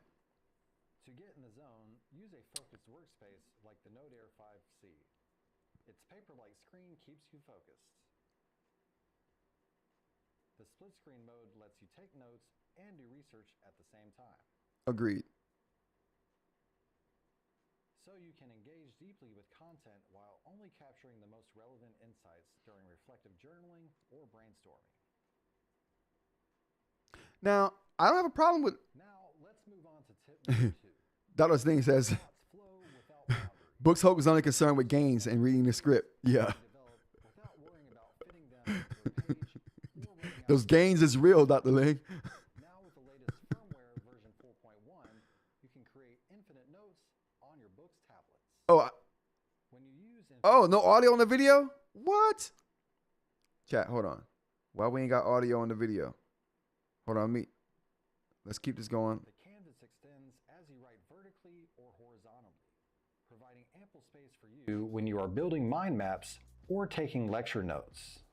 To get in the zone, use a focused workspace like the Note Air 5C. Its paper-like screen keeps you focused. The split screen mode lets you take notes and do research at the same time.
Agreed.
So you can engage deeply with content while only capturing the most relevant insights during reflective journaling or brainstorming.
Now, I don't have a problem with.
Now, let's move on to tip number 2.
Dollar's thing says,
Flow without boundaries.
Boox Hulk is only concerned with gains and reading the script. Yeah.
Without worrying about fitting them into a page or running out
Those gains is real, Dr. Ling.
Now with the latest firmware version 4.1, you can create infinite notes on your Boox tablets.
Oh,
When you use
no audio on the video? What? Chat, hold on. Why we ain't got audio on the video? Hold on, let's keep this going.
the canvas extends as you write vertically or horizontally, providing ample space for you when you are building mind maps or taking lecture notes.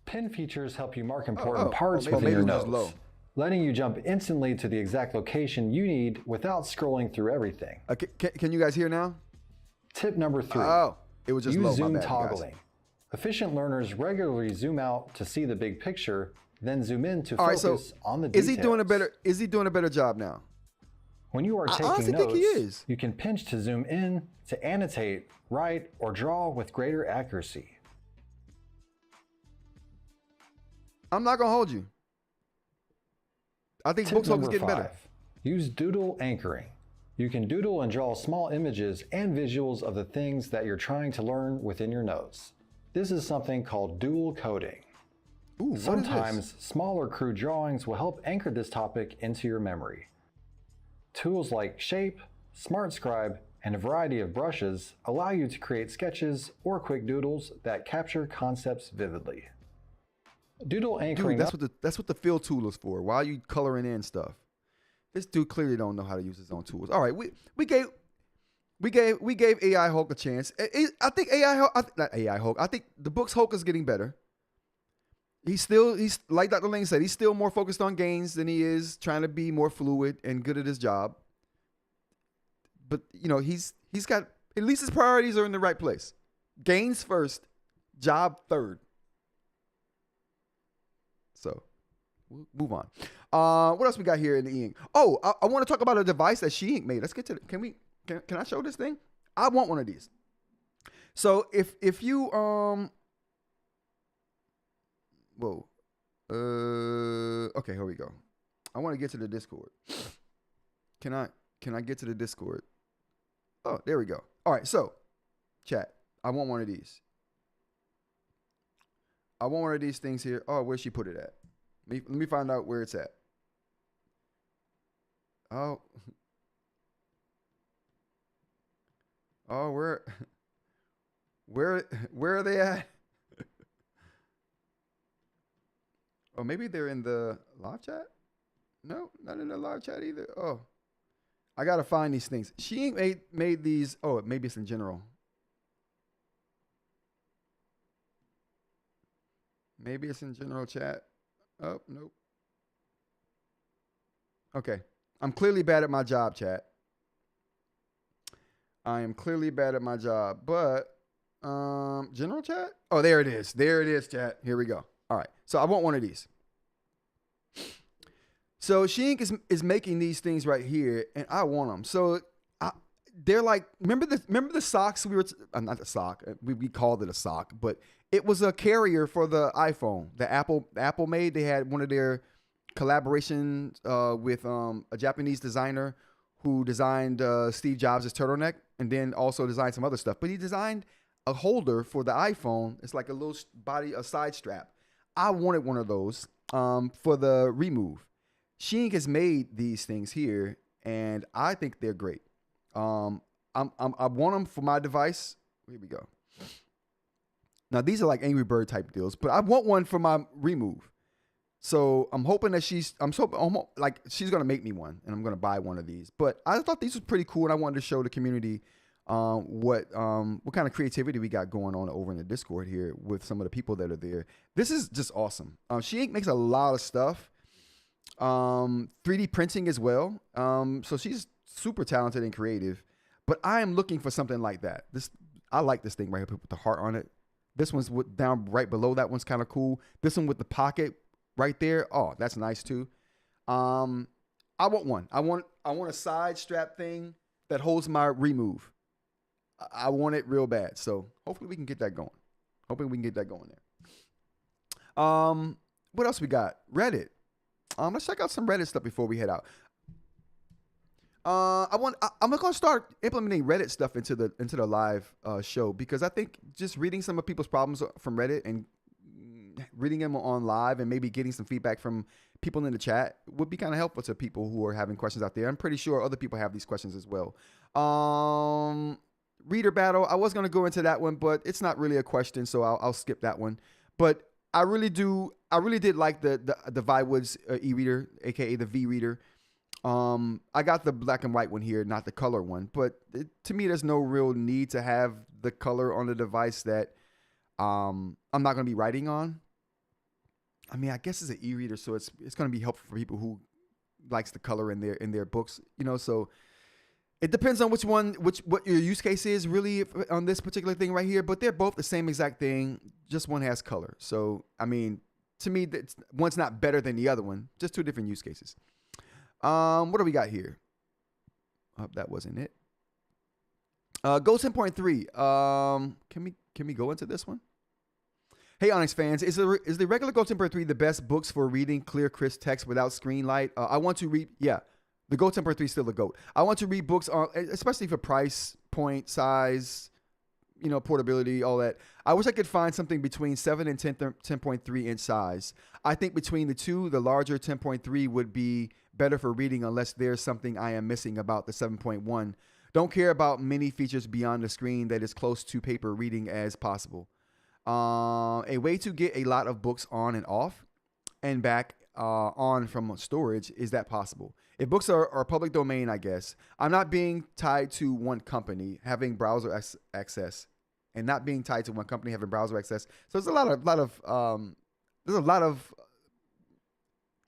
Pin features help you mark important parts within your notes, letting you jump instantly to the exact location you need without scrolling through everything.
Can you guys hear now?
Tip number 3.
Oh, it was just
Use
low.
zoom
My bad,
toggling. Efficient learners regularly zoom out to see the big picture, then zoom in to
All right,
focus
so
on the details.
Is he doing a better job now?
When you are
I
taking
honestly
notes,
think he is.
you can pinch to zoom in, to annotate, write, or draw with greater accuracy.
I'm not gonna hold you. I think
Tip
Boox Hulk is
number
getting
5.
better.
Use doodle anchoring. You can doodle and draw small images and visuals of the things that you're trying to learn within your notes. This is something called dual coding.
Ooh, what is
Sometimes smaller crude drawings will help anchor this topic into your memory. Tools like Shape, SmartScribe, and a variety of brushes allow you to create sketches or quick doodles that capture concepts vividly. Doodle anchoring.
Dude, that's what the fill tool is for. Why are you coloring in stuff? This dude clearly don't know how to use his own tools. All right, we gave AI Hulk a chance. I think not AI Hulk. I think the Boox Hulk is getting better. He's like Dr. Ling said, he's still more focused on gains than he is trying to be more fluid and good at his job. But you know, he's got, at least his priorities are in the right place. Gains first, job third. So we'll move on. What else we got here in the eInk? Oh, I want to talk about a device that eInk made. Let's get to it. Can I show this thing? I want one of these. So if you okay, here we go. I want to get to the Discord. Can I get to the Discord? Oh, there we go. All right, so chat. I want one of these. I want one of these things here. Oh, where'd she put it at? Let me find out where it's at. Oh, where are they at? Oh, maybe they're in the live chat? No, not in the live chat either. Oh, I gotta find these things. She made these. Oh, maybe it's in general. Maybe it's in general chat. Oh, nope. Okay. I'm clearly bad at my job, chat. I am clearly bad at my job, but general chat? Oh, there it is. There it is, chat. Here we go. All right. So I want one of these. So eInk is making these things right here, and I want them. So they're like, remember the socks we were not the sock. We called it a sock, but it was a carrier for the iPhone. The Apple made. They had one of their collaborations with a Japanese designer who designed Steve Jobs' turtleneck, and then also designed some other stuff. But he designed a holder for the iPhone. It's like a little a side strap. I wanted one of those for the remove. eInk has made these things here, and I think they're great. I want them for my device. Here we go. Now these are like Angry Bird type deals, but I want one for my remove. So I'm hoping that she's gonna make me one, and I'm gonna buy one of these. But I thought these was pretty cool, and I wanted to show the community what kind of creativity we got going on over in the Discord here with some of the people that are there. This is just awesome. eInk makes a lot of stuff. 3D printing as well. So she's super talented and creative. But I am looking for something like that. I like this thing right here with the heart on it. This one's down right below that one's kind of cool. This one with the pocket right there. Oh, that's nice too. I want one. I want a side strap thing that holds my remove. I want it real bad. So hopefully we can get that going. What else we got? Reddit. Let's check out some Reddit stuff before we head out. I'm going to start implementing Reddit stuff into the live show, because I think just reading some of people's problems from Reddit and reading them on live and maybe getting some feedback from people in the chat would be kind of helpful to people who are having questions out there. I'm pretty sure other people have these questions as well. Reader battle. I was going to go into that one, but it's not really a question, so I'll skip that one. But I really did like the Viwoods eReader, aka the V-Reader. I got the black and white one here, not the color one, but to me, there's no real need to have the color on the device that I'm not going to be writing on. I mean, I guess it's an e-reader, so it's going to be helpful for people who likes the color in their books, so it depends on what your use case is really on this particular thing right here, but they're both the same exact thing, just one has color. So, I mean, to me, one's not better than the other one, just two different use cases. What do we got here? Oh, that wasn't it. Go 10.3. Can we go into this one? Hey, Onyx fans, is the regular Go 10.3 the best books for reading clear, crisp text without screen light? I want to read. Yeah, the Go 10.3 is still the GOAT. I want to read books especially for price point, size, portability, all that. I wish I could find something between 7 and 10.3 inch size. I think between the two, the larger 10.3 would be better for reading unless there's something I am missing about the 7.1. Don't care about many features beyond the screen that is close to paper reading as possible. A way to get a lot of books on and off and back on from storage, is that possible? If books are public domain, I guess. I'm not being tied to one company, having browser access, and not being tied to one company, having browser access. So there's a lot of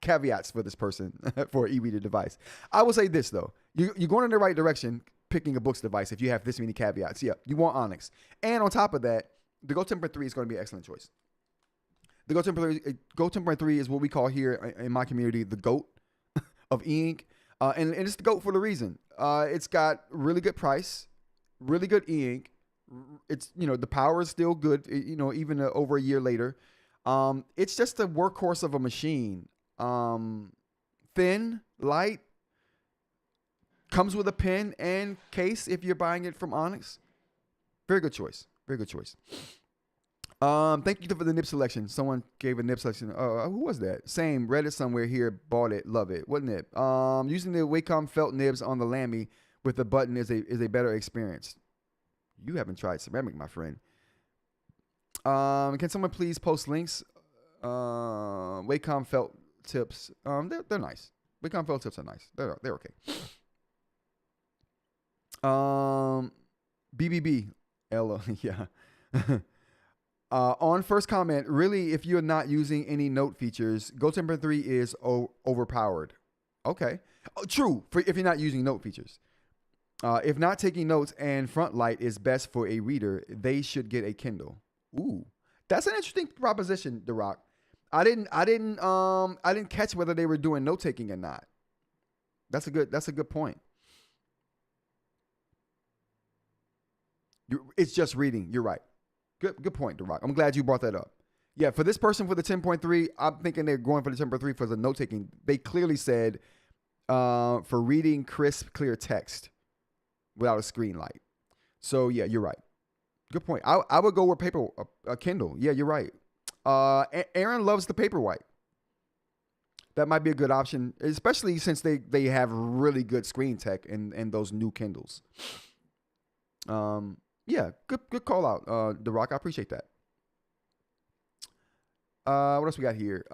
caveats for this person for an e-reader device. I will say this though, you're going in the right direction picking a books device if you have this many caveats. Yeah, you want Onyx, and on top of that, the Go 10.3 is going to be an excellent choice. The Go 10.3 is what we call here in my community the GOAT of eInk, and it's the GOAT for the reason. It's got really good price, really good eInk. It's the power is still good, even over a year later. It's just a workhorse of a machine. Thin, light, comes with a pen and case if you're buying it from Onyx. Very good choice. Thank you for the nib selection. Someone gave a nib selection. Who was that? Same. Read it somewhere here. Bought it. Love it. What nib? Using the Wacom felt nibs on the Lamy with the button is a better experience. You haven't tried ceramic, my friend. Can someone please post links? Wacom felt tips. They're nice. Wacom felt tips are nice. They're okay. BBB. Ella. Yeah. On first comment, really, if you're not using any note features, Go 10.3 is overpowered. Okay. True, if you're not using note features. If not taking notes and front light is best for a reader, they should get a Kindle. Ooh, that's an interesting proposition, The Rock. I didn't catch whether they were doing note taking or not. That's a good point. It's just reading. You're right. Good point, The Rock. I'm glad you brought that up. Yeah, for this person for the 10.3, I'm thinking they're going for the 10.3 for the note taking. They clearly said for reading crisp, clear text without a screen light. So yeah, you're right. Good point. I would go with paper, a Kindle. Yeah, you're right. Aaron loves the Paperwhite. That might be a good option, especially since they have really good screen tech in those new Kindles. Yeah, good call out, The Rock. I appreciate that. What else we got here?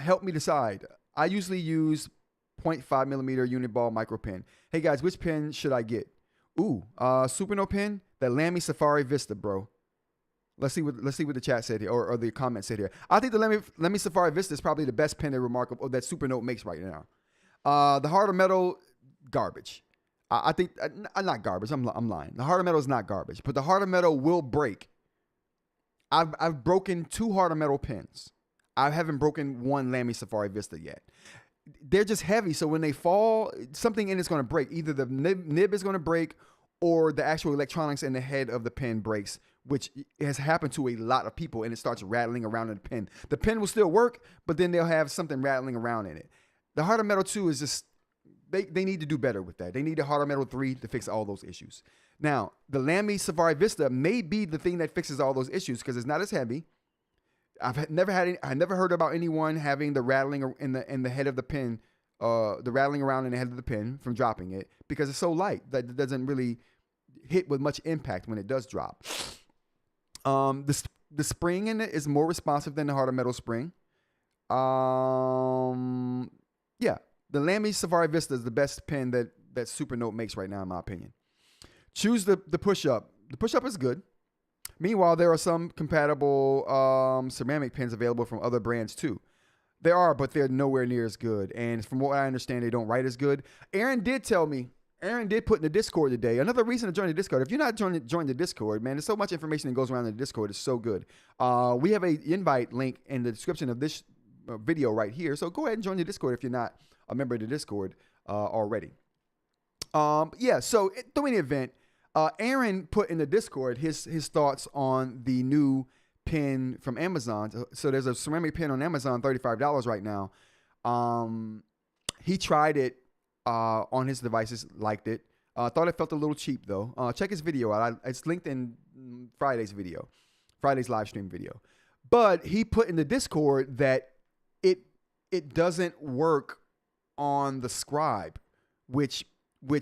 Help me decide. I usually use 0.5 millimeter unit ball micro pen. Hey guys, which pen should I get? Supernote pen, that Lamy Safari Vista, bro. Let's see what the chat said here, or the comment said here. I think the Lamy Safari Vista is probably the best pen that Supernote makes right now. The Harder Metal, garbage. I think not garbage. I'm lying. The Harder Metal is not garbage, but the Harder Metal will break. I've broken 2 Harder Metal pens. I haven't broken one Lamy Safari Vista yet. They're just heavy, so when they fall, something in it's going to break. Either the nib is going to break, or the actual electronics in the head of the pen breaks, which has happened to a lot of people, and it starts rattling around in the pen. The pen will still work, but then they'll have something rattling around in it. The Harder Metal 2 is just, they need to do better with that. They need a Harder Metal 3 to fix all those issues. Now, the Lamy Safari Vista may be the thing that fixes all those issues because it's not as heavy. I never heard about anyone having the rattling in the head of the pen, the rattling around in the head of the pen from dropping it, because it's so light that it doesn't really hit with much impact when it does drop. The spring in it is more responsive than the Harder Metal spring. Yeah, the Lamy Safari Vista is the best pen that Supernote makes right now, in my opinion. Choose the push-up. The push-up is good. Meanwhile, there are some compatible ceramic pens available from other brands too. There are, but they're nowhere near as good. And from what I understand, they don't write as good. Aaron did put in the Discord today. Another reason to join the Discord. If you're not join the Discord, man, there's so much information that goes around in the Discord. It's so good. We have an invite link in the description of this video right here. So go ahead and join the Discord if you're not a member of the Discord already. Yeah, so during the event, Aaron put in the Discord his thoughts on the new pen from Amazon. So there's a ceramic pen on Amazon, $35 right now. He tried it on his devices, liked it. Thought it felt a little cheap though. Check his video out. It's linked in Friday's live stream video. But he put in the Discord that it doesn't work on the Scribe, which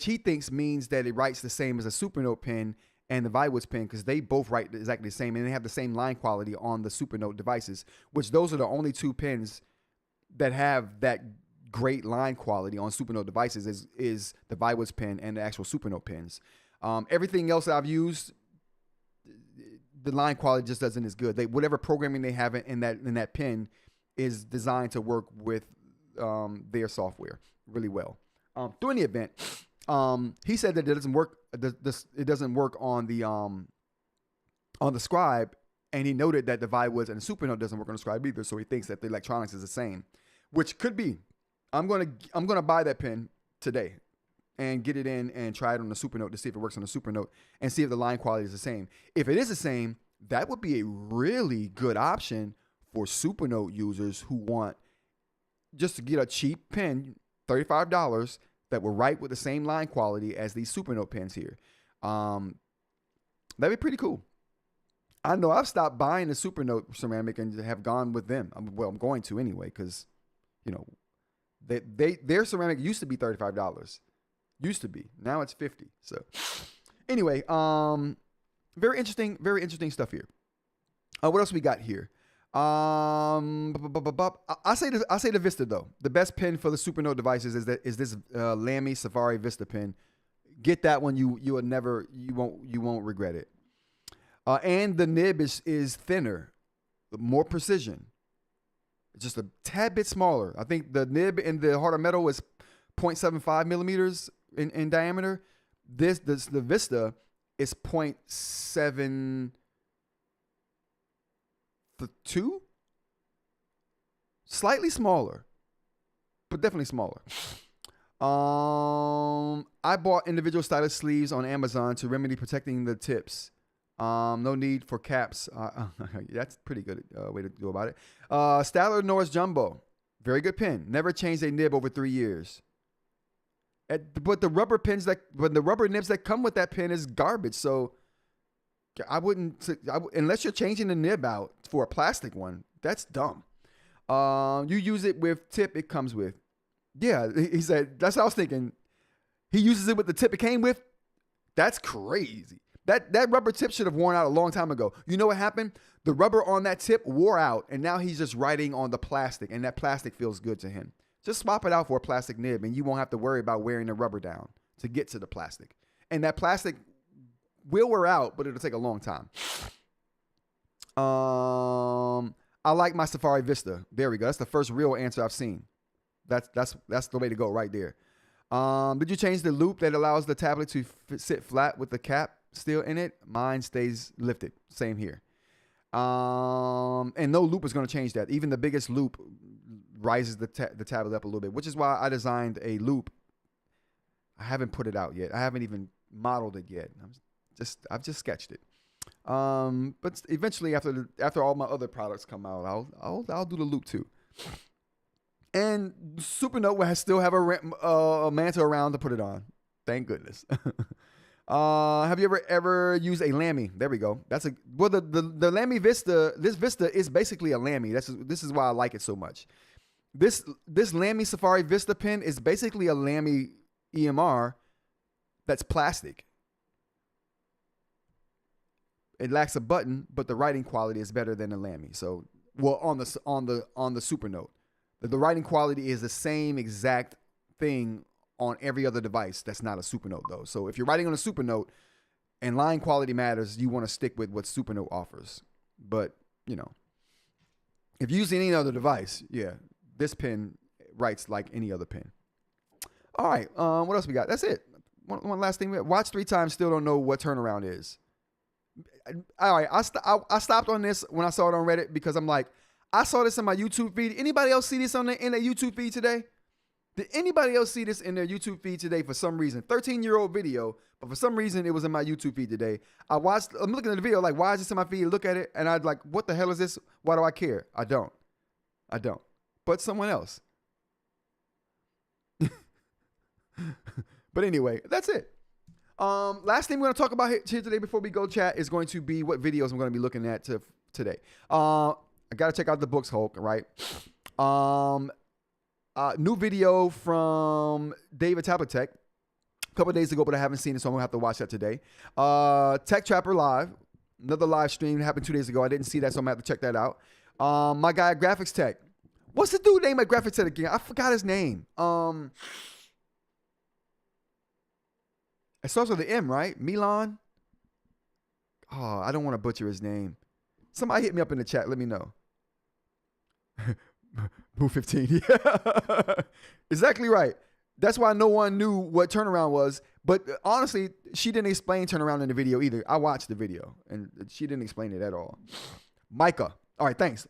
he thinks means that it writes the same as a Supernote pen and the Viwoods pen, because they both write exactly the same and they have the same line quality on the Supernote devices, which those are the only 2 pens that have that great line quality on Supernote devices is the Viwoods pen and the actual Supernote pens. Everything else that I've used, the line quality just doesn't as good. Whatever programming they have in that pen is designed to work with their software really well. During the event, he said that it doesn't work. It doesn't work on the Scribe, and he noted that the Viwoods and the Supernote doesn't work on the Scribe either. So he thinks that the electronics is the same, which could be. I'm gonna buy that pen today and get it in and try it on the Supernote to see if it works on the Supernote and see if the line quality is the same. If it is the same, that would be a really good option for Supernote users who want just to get a cheap pen, $35, that will write with the same line quality as these Supernote pens here. That'd be pretty cool. I know I've stopped buying the Supernote ceramic and have gone with them. I'm going to anyway, because, you know, their ceramic used to be $35. Used to be. Now it's $50. So anyway, very interesting stuff here. What else we got here? I say the Vista though. The best pen for the Supernote devices is this Lamy Safari Vista pen. Get that one. You won't regret it. And the nib is thinner, more precision. It's just a tad bit smaller. I think the nib in the Harder Metal is 0.75 millimeters in diameter. The Vista is 0.72, slightly smaller, but definitely smaller. I bought individual stylus sleeves on Amazon to remedy protecting the tips. No need for caps. That's a pretty good way to go about it. Statler Norris Jumbo, very good pen. Never changed a nib over 3 years. But the rubber nibs that come with that pen is garbage. So Unless you're changing the nib out for a plastic one. That's dumb. You use it with tip it comes with. Yeah, he said, that's what I was thinking. He uses it with the tip it came with. That's crazy. That rubber tip should have worn out a long time ago. You know what happened? The rubber on that tip wore out, and now he's just writing on the plastic, and that plastic feels good to him. Just swap it out for a plastic nib, and you won't have to worry about wearing the rubber down to get to the plastic. And that plastic will wear out, but it'll take a long time. I like my Safari Vista. There we go. That's the first real answer I've seen. That's the way to go right there. Did you change the loop that allows the tablet to sit flat with the cap still in it? Mine stays lifted. Same here. And no loop is going to change that. Even the biggest loop rises the tablet up a little bit, which is why I designed a loop. I haven't put it out yet. I haven't even modeled it yet. I've just sketched it. But eventually, after all my other products come out, I'll do the loop too. And Supernote will still have a mantle around to put it on. Thank goodness. Have you ever used a Lamy? There we go. The Lamy Vista. This Vista is basically a Lamy. This is why I like it so much. This Lamy Safari Vista pen is basically a Lamy EMR that's plastic. It lacks a button, but the writing quality is better than the Lamy. So, well, on the Supernote, the writing quality is the same exact thing on every other device that's not a Supernote, though. So if you're writing on a Supernote and line quality matters, you want to stick with what Supernote offers. But, if you use any other device, yeah, this pen writes like any other pen. All right, what else we got? That's it. One last thing. Watch 3 times, still don't know what turnaround is. All right, I stopped on this when I saw it on Reddit because I'm like, I saw this in my YouTube feed. Anybody else see this in their YouTube feed today? Did anybody else see this in their YouTube feed today for some reason? 13-year-old video, but for some reason it was in my YouTube feed today. I'm looking at the video like, why is this in my feed? Look at it, and I'd like, what the hell is this? Why do I care? I don't. But someone else. But anyway, that's it. Last thing we're going to talk about here today before we go chat is going to be what videos I'm going to be looking at today. I got to check out the Boox Hulk, right? New video from David Tablet Tech a couple of days ago, but I haven't seen it, so I'm going to have to watch that today. Tech Trapper Live, another live stream that happened 2 days ago. I didn't see that, so I'm going to have to check that out. My guy at Graphics Tech. What's the dude name at Graphics Tech again? I forgot his name. It starts with an M, right? Milan? Oh, I don't want to butcher his name. Somebody hit me up in the chat. Let me know. Boo 15. Yeah. Exactly right. That's why no one knew what turnaround was. But honestly, she didn't explain turnaround in the video either. I watched the video, and she didn't explain it at all. Micah. All right, thanks.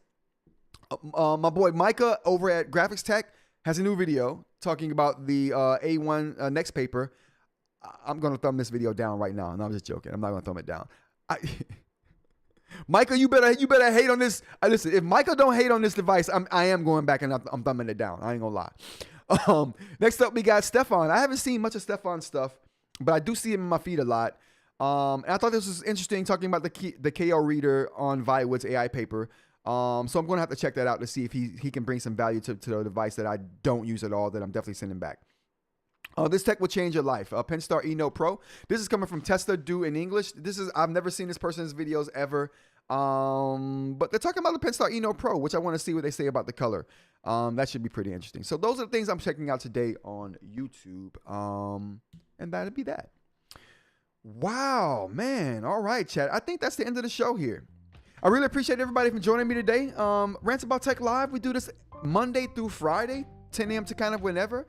My boy Micah over at Graphics Tech has a new video talking about the A1 Next paper. I'm going to thumb this video down right now. No, I'm just joking. I'm not going to thumb it down. Micah, you better hate on this. Listen, if Micah don't hate on this device, I am going back and I'm thumbing it down. I ain't going to lie. Next up, we got Stefan. I haven't seen much of Stefan's stuff, but I do see him in my feed a lot. And I thought this was interesting, talking about the eReader on Viwoods ePaper. So I'm going to have to check that out to see if he can bring some value to the device that I don't use at all, that I'm definitely sending back. This tech will change your life. Penstar eNote Pro. This is coming from Testa Do in English. I've never seen this person's videos ever. But they're talking about the Penstar eNote Pro, which I want to see what they say about the color. That should be pretty interesting. So those are the things I'm checking out today on YouTube. And that'll be that. Wow, man. All right, chat. I think that's the end of the show here. I really appreciate everybody for joining me today. Rants About Tech Live. We do this Monday through Friday, 10 a.m. to kind of whenever.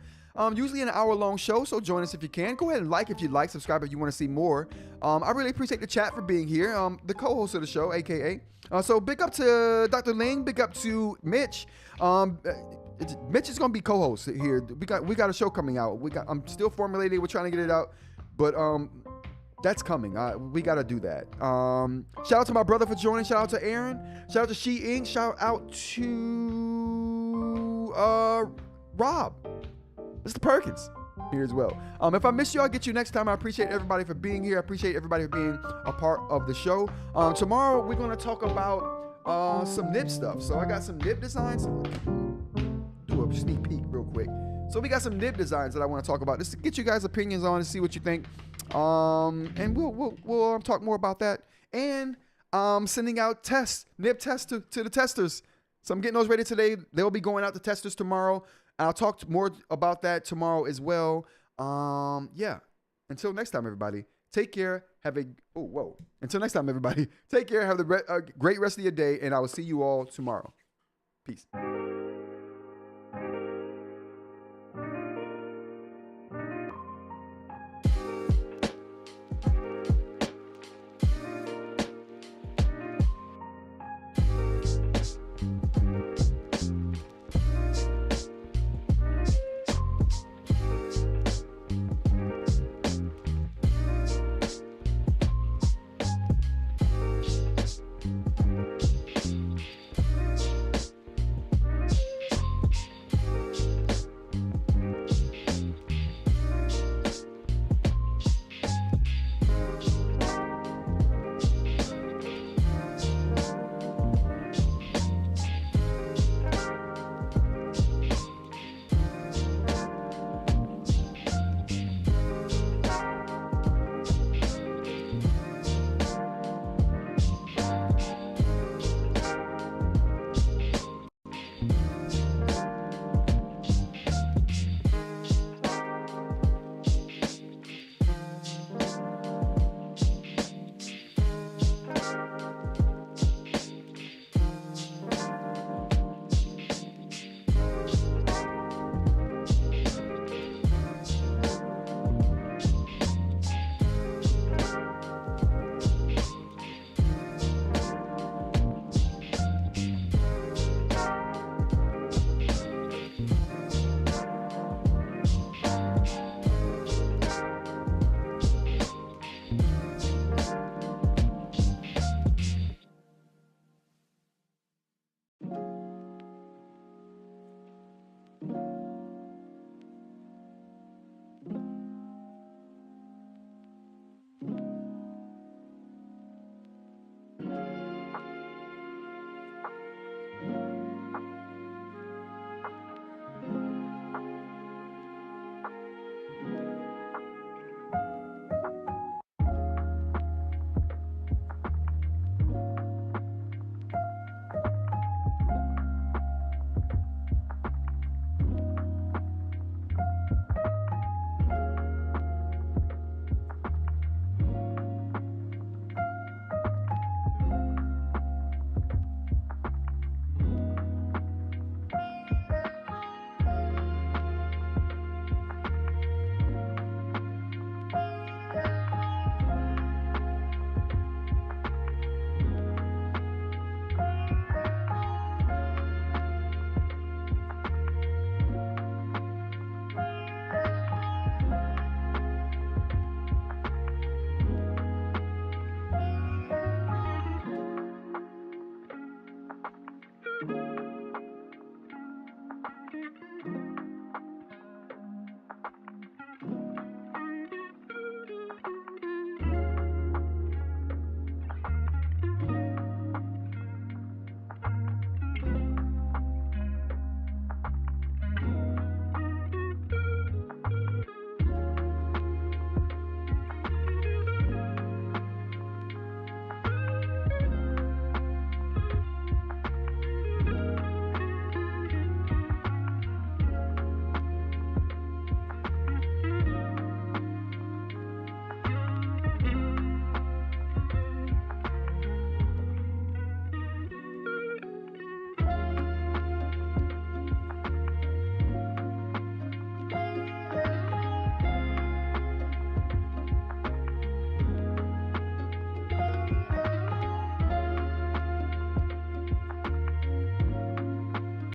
Usually an hour-long show, so join us if you can. Go ahead and like if you like, subscribe if you want to see more. I really appreciate the chat for being here. The co-host of the show, a.k.a. So big up to Dr. Ling, big up to Mitch. Mitch is going to be co-host here. We got a show coming out. I'm still formulating. We're trying to get it out, but that's coming. We got to do that. Shout out to my brother for joining. Shout out to Aaron. Shout out to eInk. Shout out to Rob. Mr. Perkins. here as well. If I miss you, I'll get you next time. I appreciate everybody for being here. I appreciate everybody for being a part of the show. Tomorrow, we're going to talk about some nib stuff. So I got some nib designs. Do a sneak peek real quick. So we got some nib designs that I want to talk about, just to get you guys' opinions on and see what you think. And we'll talk more about that. And sending out nib tests to the testers. So I'm getting those ready today. They'll be going out to testers tomorrow. I'll talk more about that tomorrow as well. Yeah. Until next time, everybody. Take care. Until next time, everybody. Take care. Have a great rest of your day, and I will see you all tomorrow. Peace.